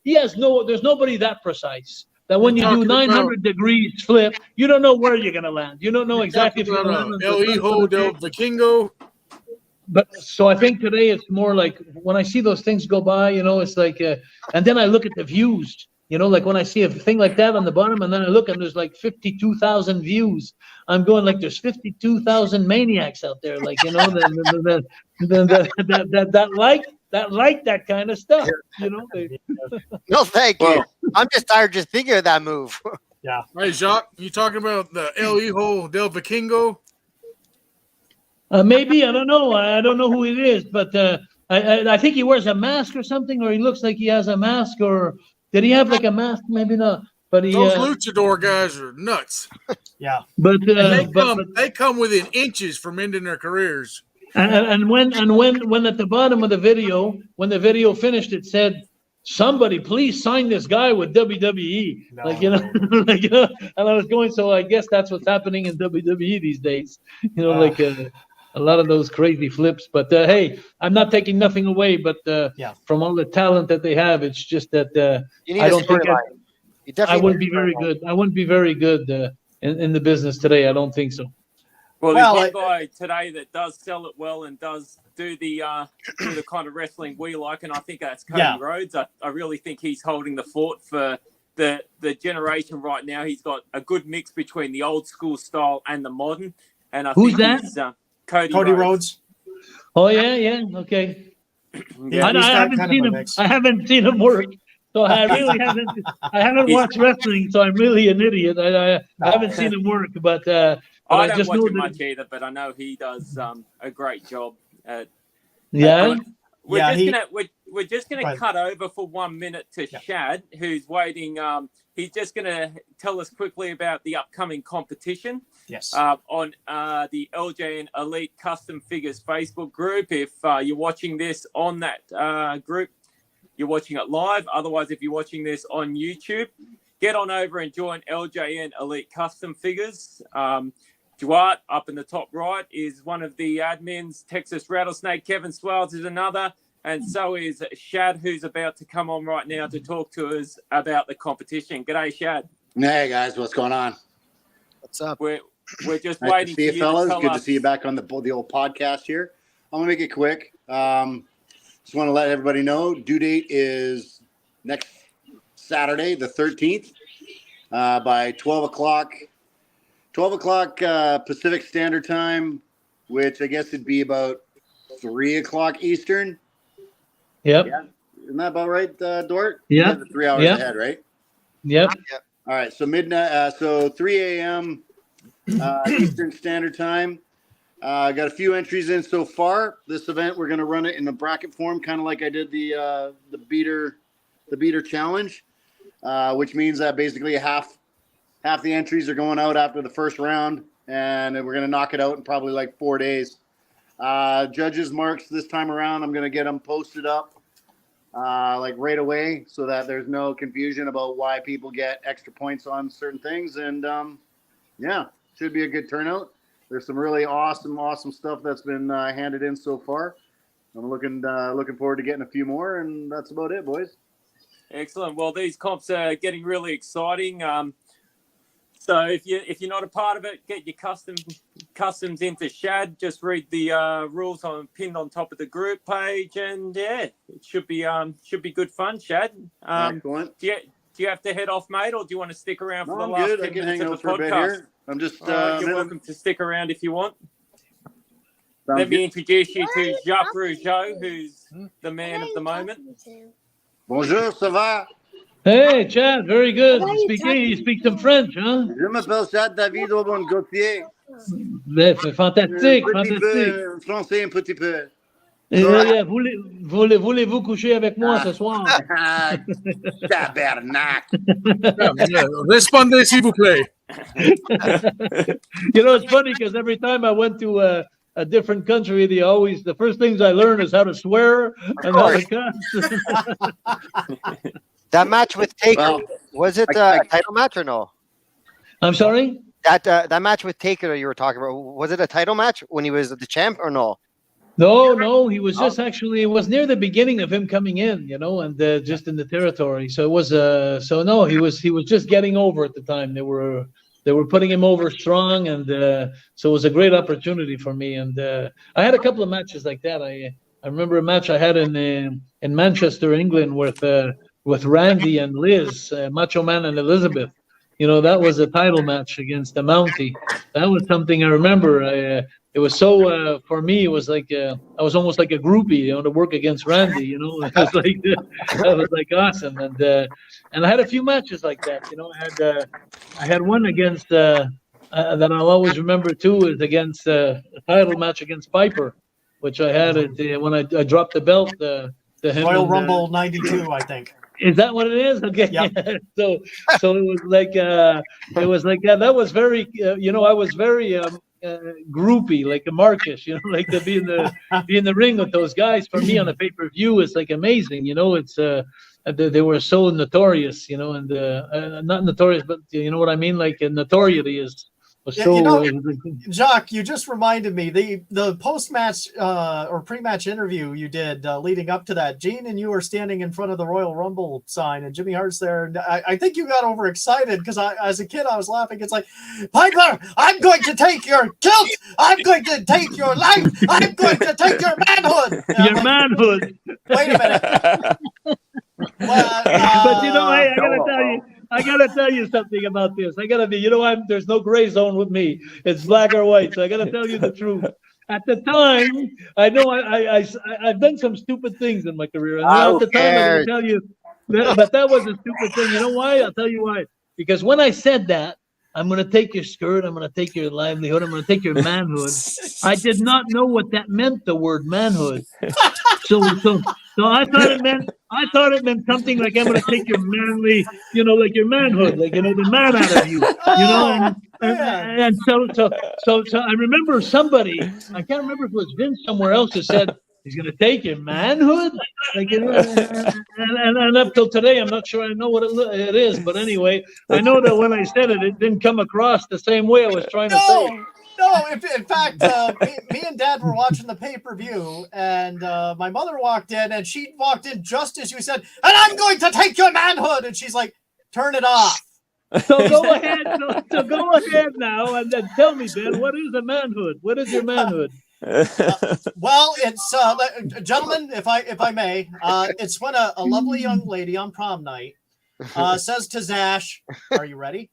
There's nobody that precise that when you do 900 degrees flip, you don't know where you're going to land. You don't know exactly if you're going to land. El Hijo del Vikingo. But so I think today it's more like when I see those things go by, it's like, and then I look at the views. Like when I see a thing like that on the bottom, and then I look and there's like 52,000 views. I'm going like there's 52,000 maniacs out there, like that like that kind of stuff. No, thank you. I'm just tired just thinking of that move. Yeah. Hey, Jacques, you talking about the El Hijo del Vikingo? Maybe, I don't know. I don't know who it is, but I think he wears a mask or something, or he looks like he has a mask, or did he have like a mask? Maybe not. But those luchador guys are nuts. Yeah. But they come within inches from ending their careers. And when at the bottom of the video, when the video finished, it said, "Somebody please sign this guy with WWE." And I was going, so I guess that's what's happening in WWE these days. A lot of those crazy flips. But hey, I'm not taking nothing away. But from all the talent that they have, it's just that I don't think I wouldn't be very good. I wouldn't be very good in the business today. I don't think so. Well, there's one guy today that does sell it well and does do the kind of wrestling we like, and I think that's Cody Rhodes. I really think he's holding the fort for the generation right now. He's got a good mix between the old school style and the modern. And Who's that? Cody Rhodes. Oh yeah, okay. I haven't seen him work. So I really haven't watched wrestling, so I'm really an idiot. I haven't seen him work, but I don't watch him much either, but I know he does a great job. We're just gonna cut over for 1 minute to Shad, who's waiting. He's just gonna tell us quickly about the upcoming competition. Yes. On the LJN Elite Custom Figures Facebook group. If you're watching this on that group, you're watching it live. Otherwise, if you're watching this on YouTube, get on over and join LJN Elite Custom Figures. Duarte, up in the top right, is one of the admins. Texas Rattlesnake, Kevin Swells is another. And so is Shad, who's about to come on right now to talk to us about the competition. G'day, Shad. Hey, guys. What's going on? What's up? We're just nice waiting to see for you, fellas. to Good to see you back on the old podcast here. I'm going to make it quick. Just want to let everybody know, due date is next Saturday, the 13th, by 12 o'clock Pacific Standard Time, which I guess it'd be about 3 o'clock Eastern. Yep. Yeah. Isn't that about right, Dort? Yeah. 3 hours ahead, right? Yep. All right. So midnight. So 3 a.m. Eastern Standard Time. Got a few entries in so far. This event, we're going to run it in a bracket form, kind of like I did the beater challenge, which means that basically half the entries are going out after the first round, and we're going to knock it out in probably like 4 days. Judges' marks this time around, I'm going to get them posted up like right away so that there's no confusion about why people get extra points on certain things. And should be a good turnout. There's some really awesome stuff that's been handed in so far. I'm looking forward to getting a few more, and that's about it, boys. Excellent. Well, these comps are getting really exciting. So if you're not a part of it, get your customs into Shad. Just read the rules pinned on top of the group page, and it should be good fun. Shad, excellent. Do you have to head off, mate, or do you want to stick around for the I'm last good. 10 I can minutes hang of out the for a bit podcast? here. I'm just. You're welcome to stick around if you want. Let me introduce you to Jacques Rougeau, who's the man of the moment. Bonjour, ça va? Hey, Chad, very good. You speak some French, huh? Je m'appelle Chad David Aubon-Gauthier. Fantastique, Un petit fantastique. peu français, un petit peu. Yeah. Voulez-vous coucher avec moi ce soir? Tabarnak. Respondez, s'il vous plaît. You know, it's funny because every time I went to a different country, the first things I learn is how to swear and how to cuss. That match with Taker, Well, was it a title match or no? I'm sorry? That match with Taker that you were talking about, was it a title match when he was the champ or no? No, he was just actually, it was near the beginning of him coming in, you know, and just in the territory. So it was, he was just getting over at the time. They were putting him over strong, and so it was a great opportunity for me. And I had a couple of matches like that. I remember a match I had in Manchester, England, with Randy and Liz, Macho Man and Elizabeth. You know, that was a title match against the Mountie. That was something I remember. It was so for me. It was like I was almost like a groupie, you know, to work against Randy. You know, it was like that was like awesome. And I had a few matches like that. You know, I had one against that I'll always remember too, is against a title match against Piper, which I had when I dropped the belt to him. Royal Rumble '92, I think. Is that what it is? Okay. Yep. So it was like that was very you know, I was very groupie, like a Marcus, you know, like to be in the ring with those guys. For me on a pay-per-view, it's like amazing, you know. It's they were so notorious, you know, and not notorious, but you know what I mean, like notoriety was so. You know, Jacques, you just reminded me the post-match or pre-match interview you did leading up to that. Gene and you were standing in front of the Royal Rumble sign, and Jimmy Hart's there. And I think you got overexcited because as a kid I was laughing. It's like, Piper, I'm going to take your kilt. I'm going to take your life. I'm going to take your manhood. And your manhood. Wait a minute. But you know, I gotta tell you something about this. You know, there's no gray zone with me. It's black or white. So I gotta tell you the truth. At the time, I know I've done some stupid things in my career. And at the time, I gotta tell you, but that was a stupid thing. You know why? I'll tell you why. Because when I said that, I'm going to take your skirt, I'm going to take your livelihood, I'm going to take your manhood, I did not know what that meant, the word manhood. So I thought it meant something like, I'm going to take your manly, you know, like your manhood, like, you know, the man out of you, you know. And so I remember somebody, I can't remember if it was Vince somewhere else, who said, he's going to take your manhood? Like, you know, and up till today, I'm not sure I know what it is. But anyway, I know that when I said it, it didn't come across the same way I was trying to say it. No, in fact, me and Dad were watching the pay-per-view, and my mother walked in, and she walked in just as you said, and I'm going to take your manhood. And she's like, turn it off. So go ahead. So go ahead now, and then tell me, Ben, what is a manhood? What is your manhood? Well, it's gentlemen, if I may, it's when a lovely young lady on prom night says to Zash, "Are you ready?"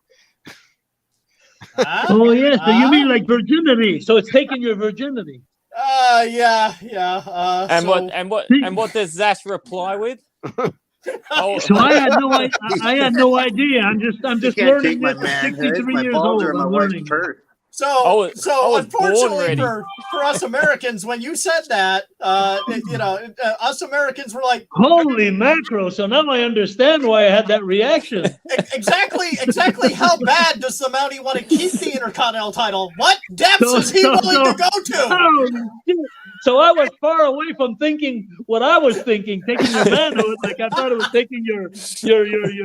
Oh yeah, so you mean like virginity? So it's taking your virginity. Yeah. And what does Zash reply with? So I had no idea. I'm just learning this. 63 years old. I'm learning. So unfortunately for us Americans, when you said that, you know, us Americans were like, holy macro. So now I understand why I had that reaction. Exactly how bad does the Mountie want to keep the Intercontinental title? What depths is he willing to go to? So I was far away from thinking what I was thinking, taking your manhood, like I thought it was taking your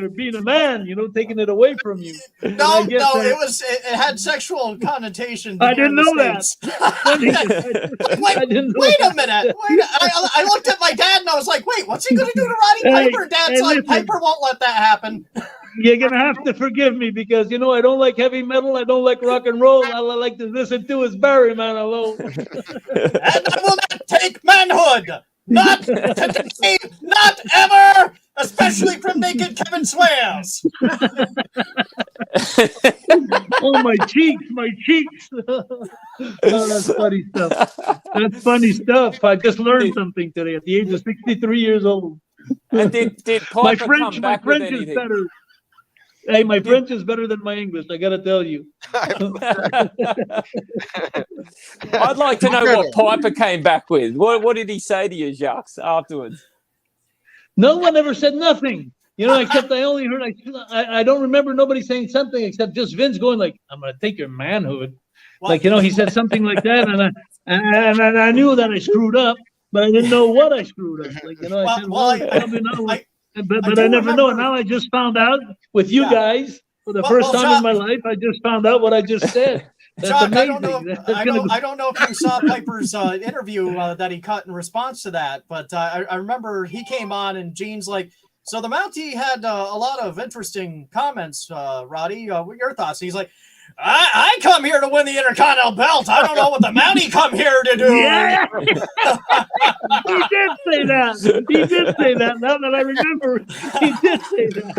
being a man, you know, taking it away from you. No, it had sexual connotations. I didn't know that. Wait a minute. I looked at my dad and I was like, wait, what's he going to do to Roddy Piper? Dad's like, listen, Piper won't let that happen. You're going to have to forgive me because, you know, I don't like heavy metal. I don't like rock and roll. All I like to listen to is Barry Manilow. And I will not take manhood. Not today, not ever, especially from naked Kevin Swales. Oh, my cheeks. Oh, that's funny stuff. I just learned something today at the age of 63 years old. And did Piper come back with anything? Is better. Hey, my French is better than my English. I got to tell you. I'd like to know what Piper came back with. What did he say to you, Jacques, afterwards? No one ever said nothing. Except I only heard. I don't remember nobody saying something except just Vince going like, "I'm gonna take your manhood." What? He said something like that, and I knew that I screwed up, but I didn't know what I screwed up. I said, probably not. But I never know. Now I just found out with you guys for the first time in my life. I just found out what I just said. That's Jacques, amazing. I don't know if you saw Piper's interview that he cut in response to that, but I remember he came on and Gene's like, so the Mountie had a lot of interesting comments, Roddy. What are your thoughts? And he's like, I come here to win the Intercontinental belt. I don't know what the Mountie come here to do. Yeah. He did say that. He did say that. Now that I remember, he did say that.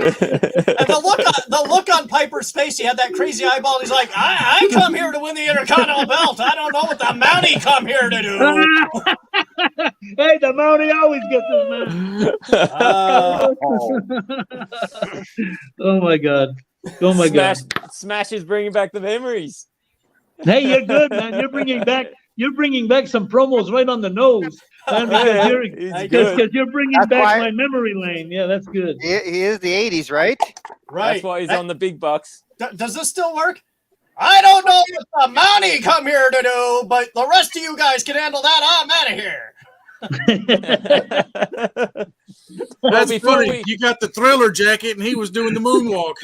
And the look on Piper's face, he had that crazy eyeball. And he's like, I come here to win the Intercontinental belt. I don't know what the Mountie come here to do. Hey, the Mountie always gets his man. Oh my God. Oh my God! Smash is bringing back the memories. Hey, you're good, man. You're bringing back some promos right on the nose, man, because you're bringing back my memory lane. Yeah, that's good. He is the '80s, right? Right. That's why he's on the big bucks. Does this still work? I don't know what the Mountie come here to do, but the rest of you guys can handle that. I'm out of here. That's funny. You got the Thriller jacket, and he was doing the moonwalk.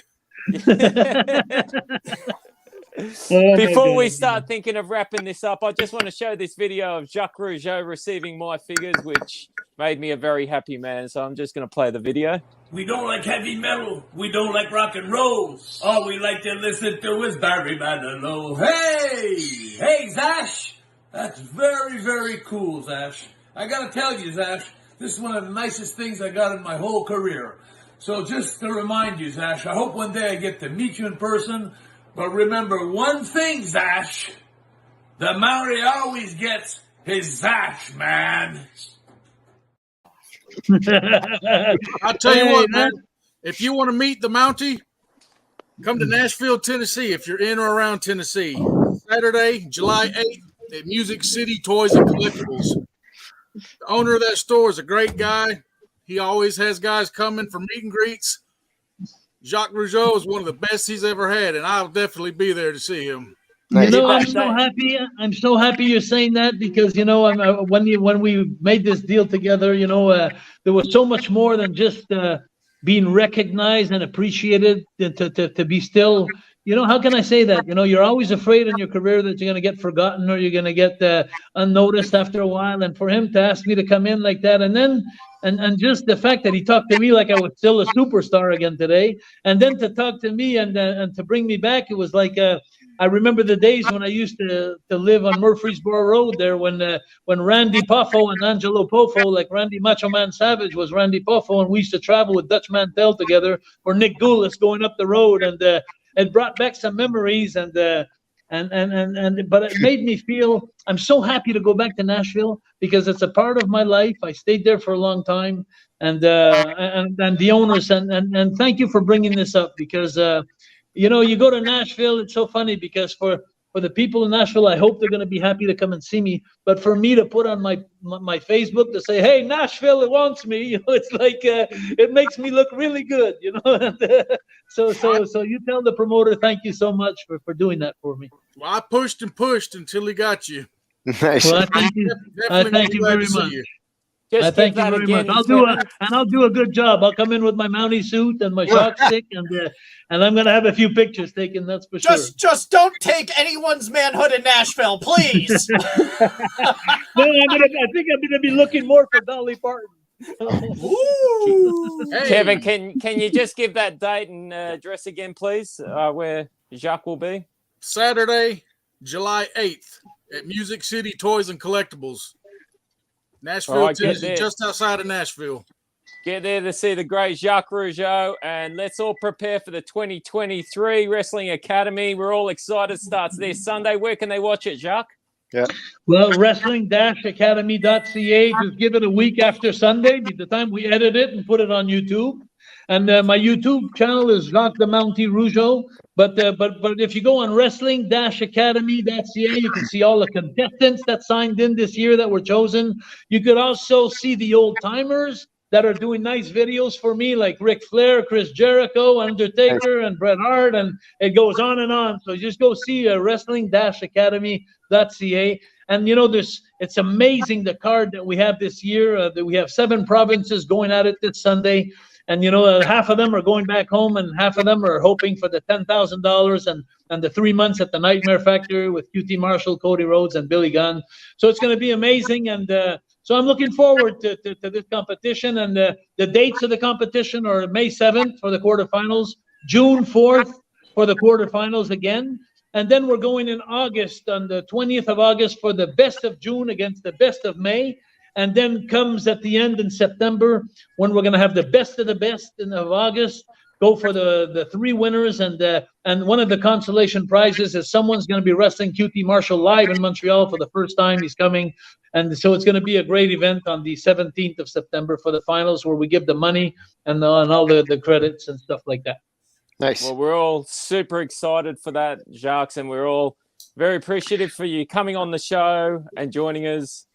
Before we start thinking of wrapping this up, I just want to show this video of Jacques Rougeau receiving my figures, which made me a very happy man. So I'm just going to play the video. We don't like heavy metal. We don't like rock and roll. All we like to listen to is Barry Manilow. Hey, Zash. That's very, very cool, Zash. I got to tell you, Zash, this is one of the nicest things I got in my whole career. So just to remind you, Zash, I hope one day I get to meet you in person. But remember one thing, Zash. The Mountie always gets his Zash, man. I'll tell you what, man. If you want to meet the Mountie, come to Nashville, Tennessee, if you're in or around Tennessee. Saturday, July 8th at Music City Toys and Collectibles. The owner of that store is a great guy. He always has guys coming for meet and greets. Jacques Rougeau is one of the best he's ever had, and I'll definitely be there to see him. I'm so happy. I'm so happy you're saying that because when we made this deal together, there was so much more than just being recognized and appreciated to be still. How can I say that? You're always afraid in your career that you're going to get forgotten or you're going to get unnoticed after a while. And for him to ask me to come in like that, and then and just the fact that he talked to me like I was still a superstar again today, and then to talk to me and to bring me back, it was like I remember the days when I used to live on Murfreesboro Road there when Randy Poffo and Angelo Poffo, like Randy Macho Man Savage was Randy Poffo, and we used to travel with Dutch Mantel together, or Nick Goulas going up the road, and it brought back some memories, but it made me feel I'm so happy to go back to Nashville because it's a part of my life. I stayed there for a long time, and the owners and thank you for bringing this up because you go to Nashville. It's so funny because for the people in Nashville, I hope they're going to be happy to come and see me. But for me to put on my Facebook to say, "Hey, Nashville, it wants me," it's like it makes me look really good, So you tell the promoter, thank you so much for doing that for me. Well, I pushed and pushed until he got you. Nice. Well, I thank you very much. I thank you very much. I'll do a good job. I'll come in with my Mountie suit and my shock stick, and I'm gonna have a few pictures taken. That's for sure. Just don't take anyone's manhood in Nashville, please. No, I think I'm gonna be looking more for Dolly Parton. Hey. Kevin, can you just give that date and address again, please, where Jacques will be? Saturday, July 8th at Music City Toys and Collectibles. Nashville, Tennessee, just outside of Nashville. Get there to see the great Jacques Rougeau, and let's all prepare for the 2023 Wrestling Academy. We're all excited. Starts this Sunday. Where can they watch it, Jacques? Yeah. Well, wrestling-academy.ca. Just give it a week after Sunday, by the time we edit it and put it on YouTube. And my YouTube channel is Jacques the Mountie Rougeau. But if you go on wrestling-academy.ca, you can see all the contestants that signed in this year that were chosen. You could also see the old timers that are doing nice videos for me, like Ric Flair, Chris Jericho, Undertaker, and Bret Hart, and it goes on and on. So just go see wrestling-academy.ca. And it's amazing the card that we have this year. That we have 7 provinces going at it this Sunday. And half of them are going back home, and half of them are hoping for the $10,000 and the 3 months at the Nightmare Factory with QT Marshall, Cody Rhodes, and Billy Gunn. So it's going to be amazing, and so I'm looking forward to this competition. And the dates of the competition are May 7th for the quarterfinals, June 4th for the quarterfinals again, and then we're going in August on the 20th of August for the best of June against the best of May. And then comes at the end in September when we're going to have the best of the best of August, go for the 3 winners. And one of the consolation prizes is someone's going to be wrestling QT Marshall live in Montreal for the first time. He's coming. And so it's going to be a great event on the 17th of September for the finals, where we give the money and all the credits and stuff like that. Nice. Well, we're all super excited for that, Jacques, and we're all very appreciative for you coming on the show and joining us.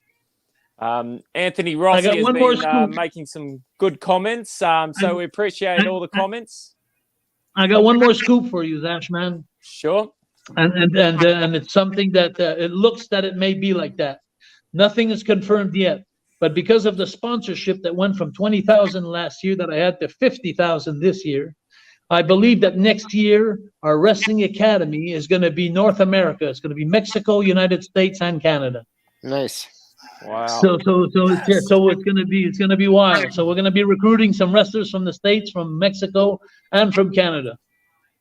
Anthony Rossi has been making some good comments, so we appreciate all the comments. I got one more scoop for you, Zash, man. Sure. And it's something that it looks that it may be like that. Nothing is confirmed yet, but because of the sponsorship that went from 20,000 last year that I had to 50,000 this year, I believe that next year our wrestling academy is going to be North America. It's going to be Mexico, United States, and Canada. Nice. Wow. So it's gonna be wild. So we're gonna be recruiting some wrestlers from the States, from Mexico, and from Canada.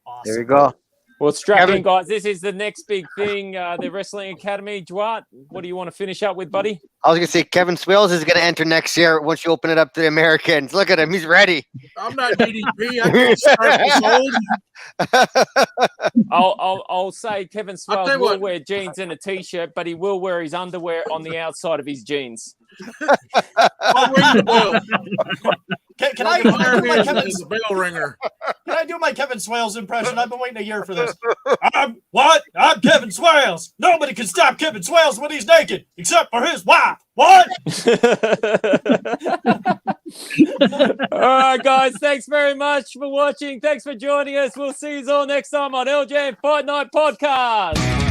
Awesome. There you go. Well, strap in, guys. This is the next big thing, the Wrestling Academy. Duarte, what do you want to finish up with, buddy? I was going to say Kevin Swales is going to enter next year once you open it up to the Americans. Look at him. He's ready. I'm not DDP. I can't start this old. I'll say Kevin Swales will wear jeans and a T-shirt, but he will wear his underwear on the outside of his jeans. Can I do my Kevin bell ringer? Can I do my Kevin Swales impression? I've been waiting a year for this. I'm Kevin Swales. Nobody can stop Kevin Swales when he's naked, except for his wife. What? All right, guys. Thanks very much for watching. Thanks for joining us. We'll see you all next time on LJN Fight Night Podcast.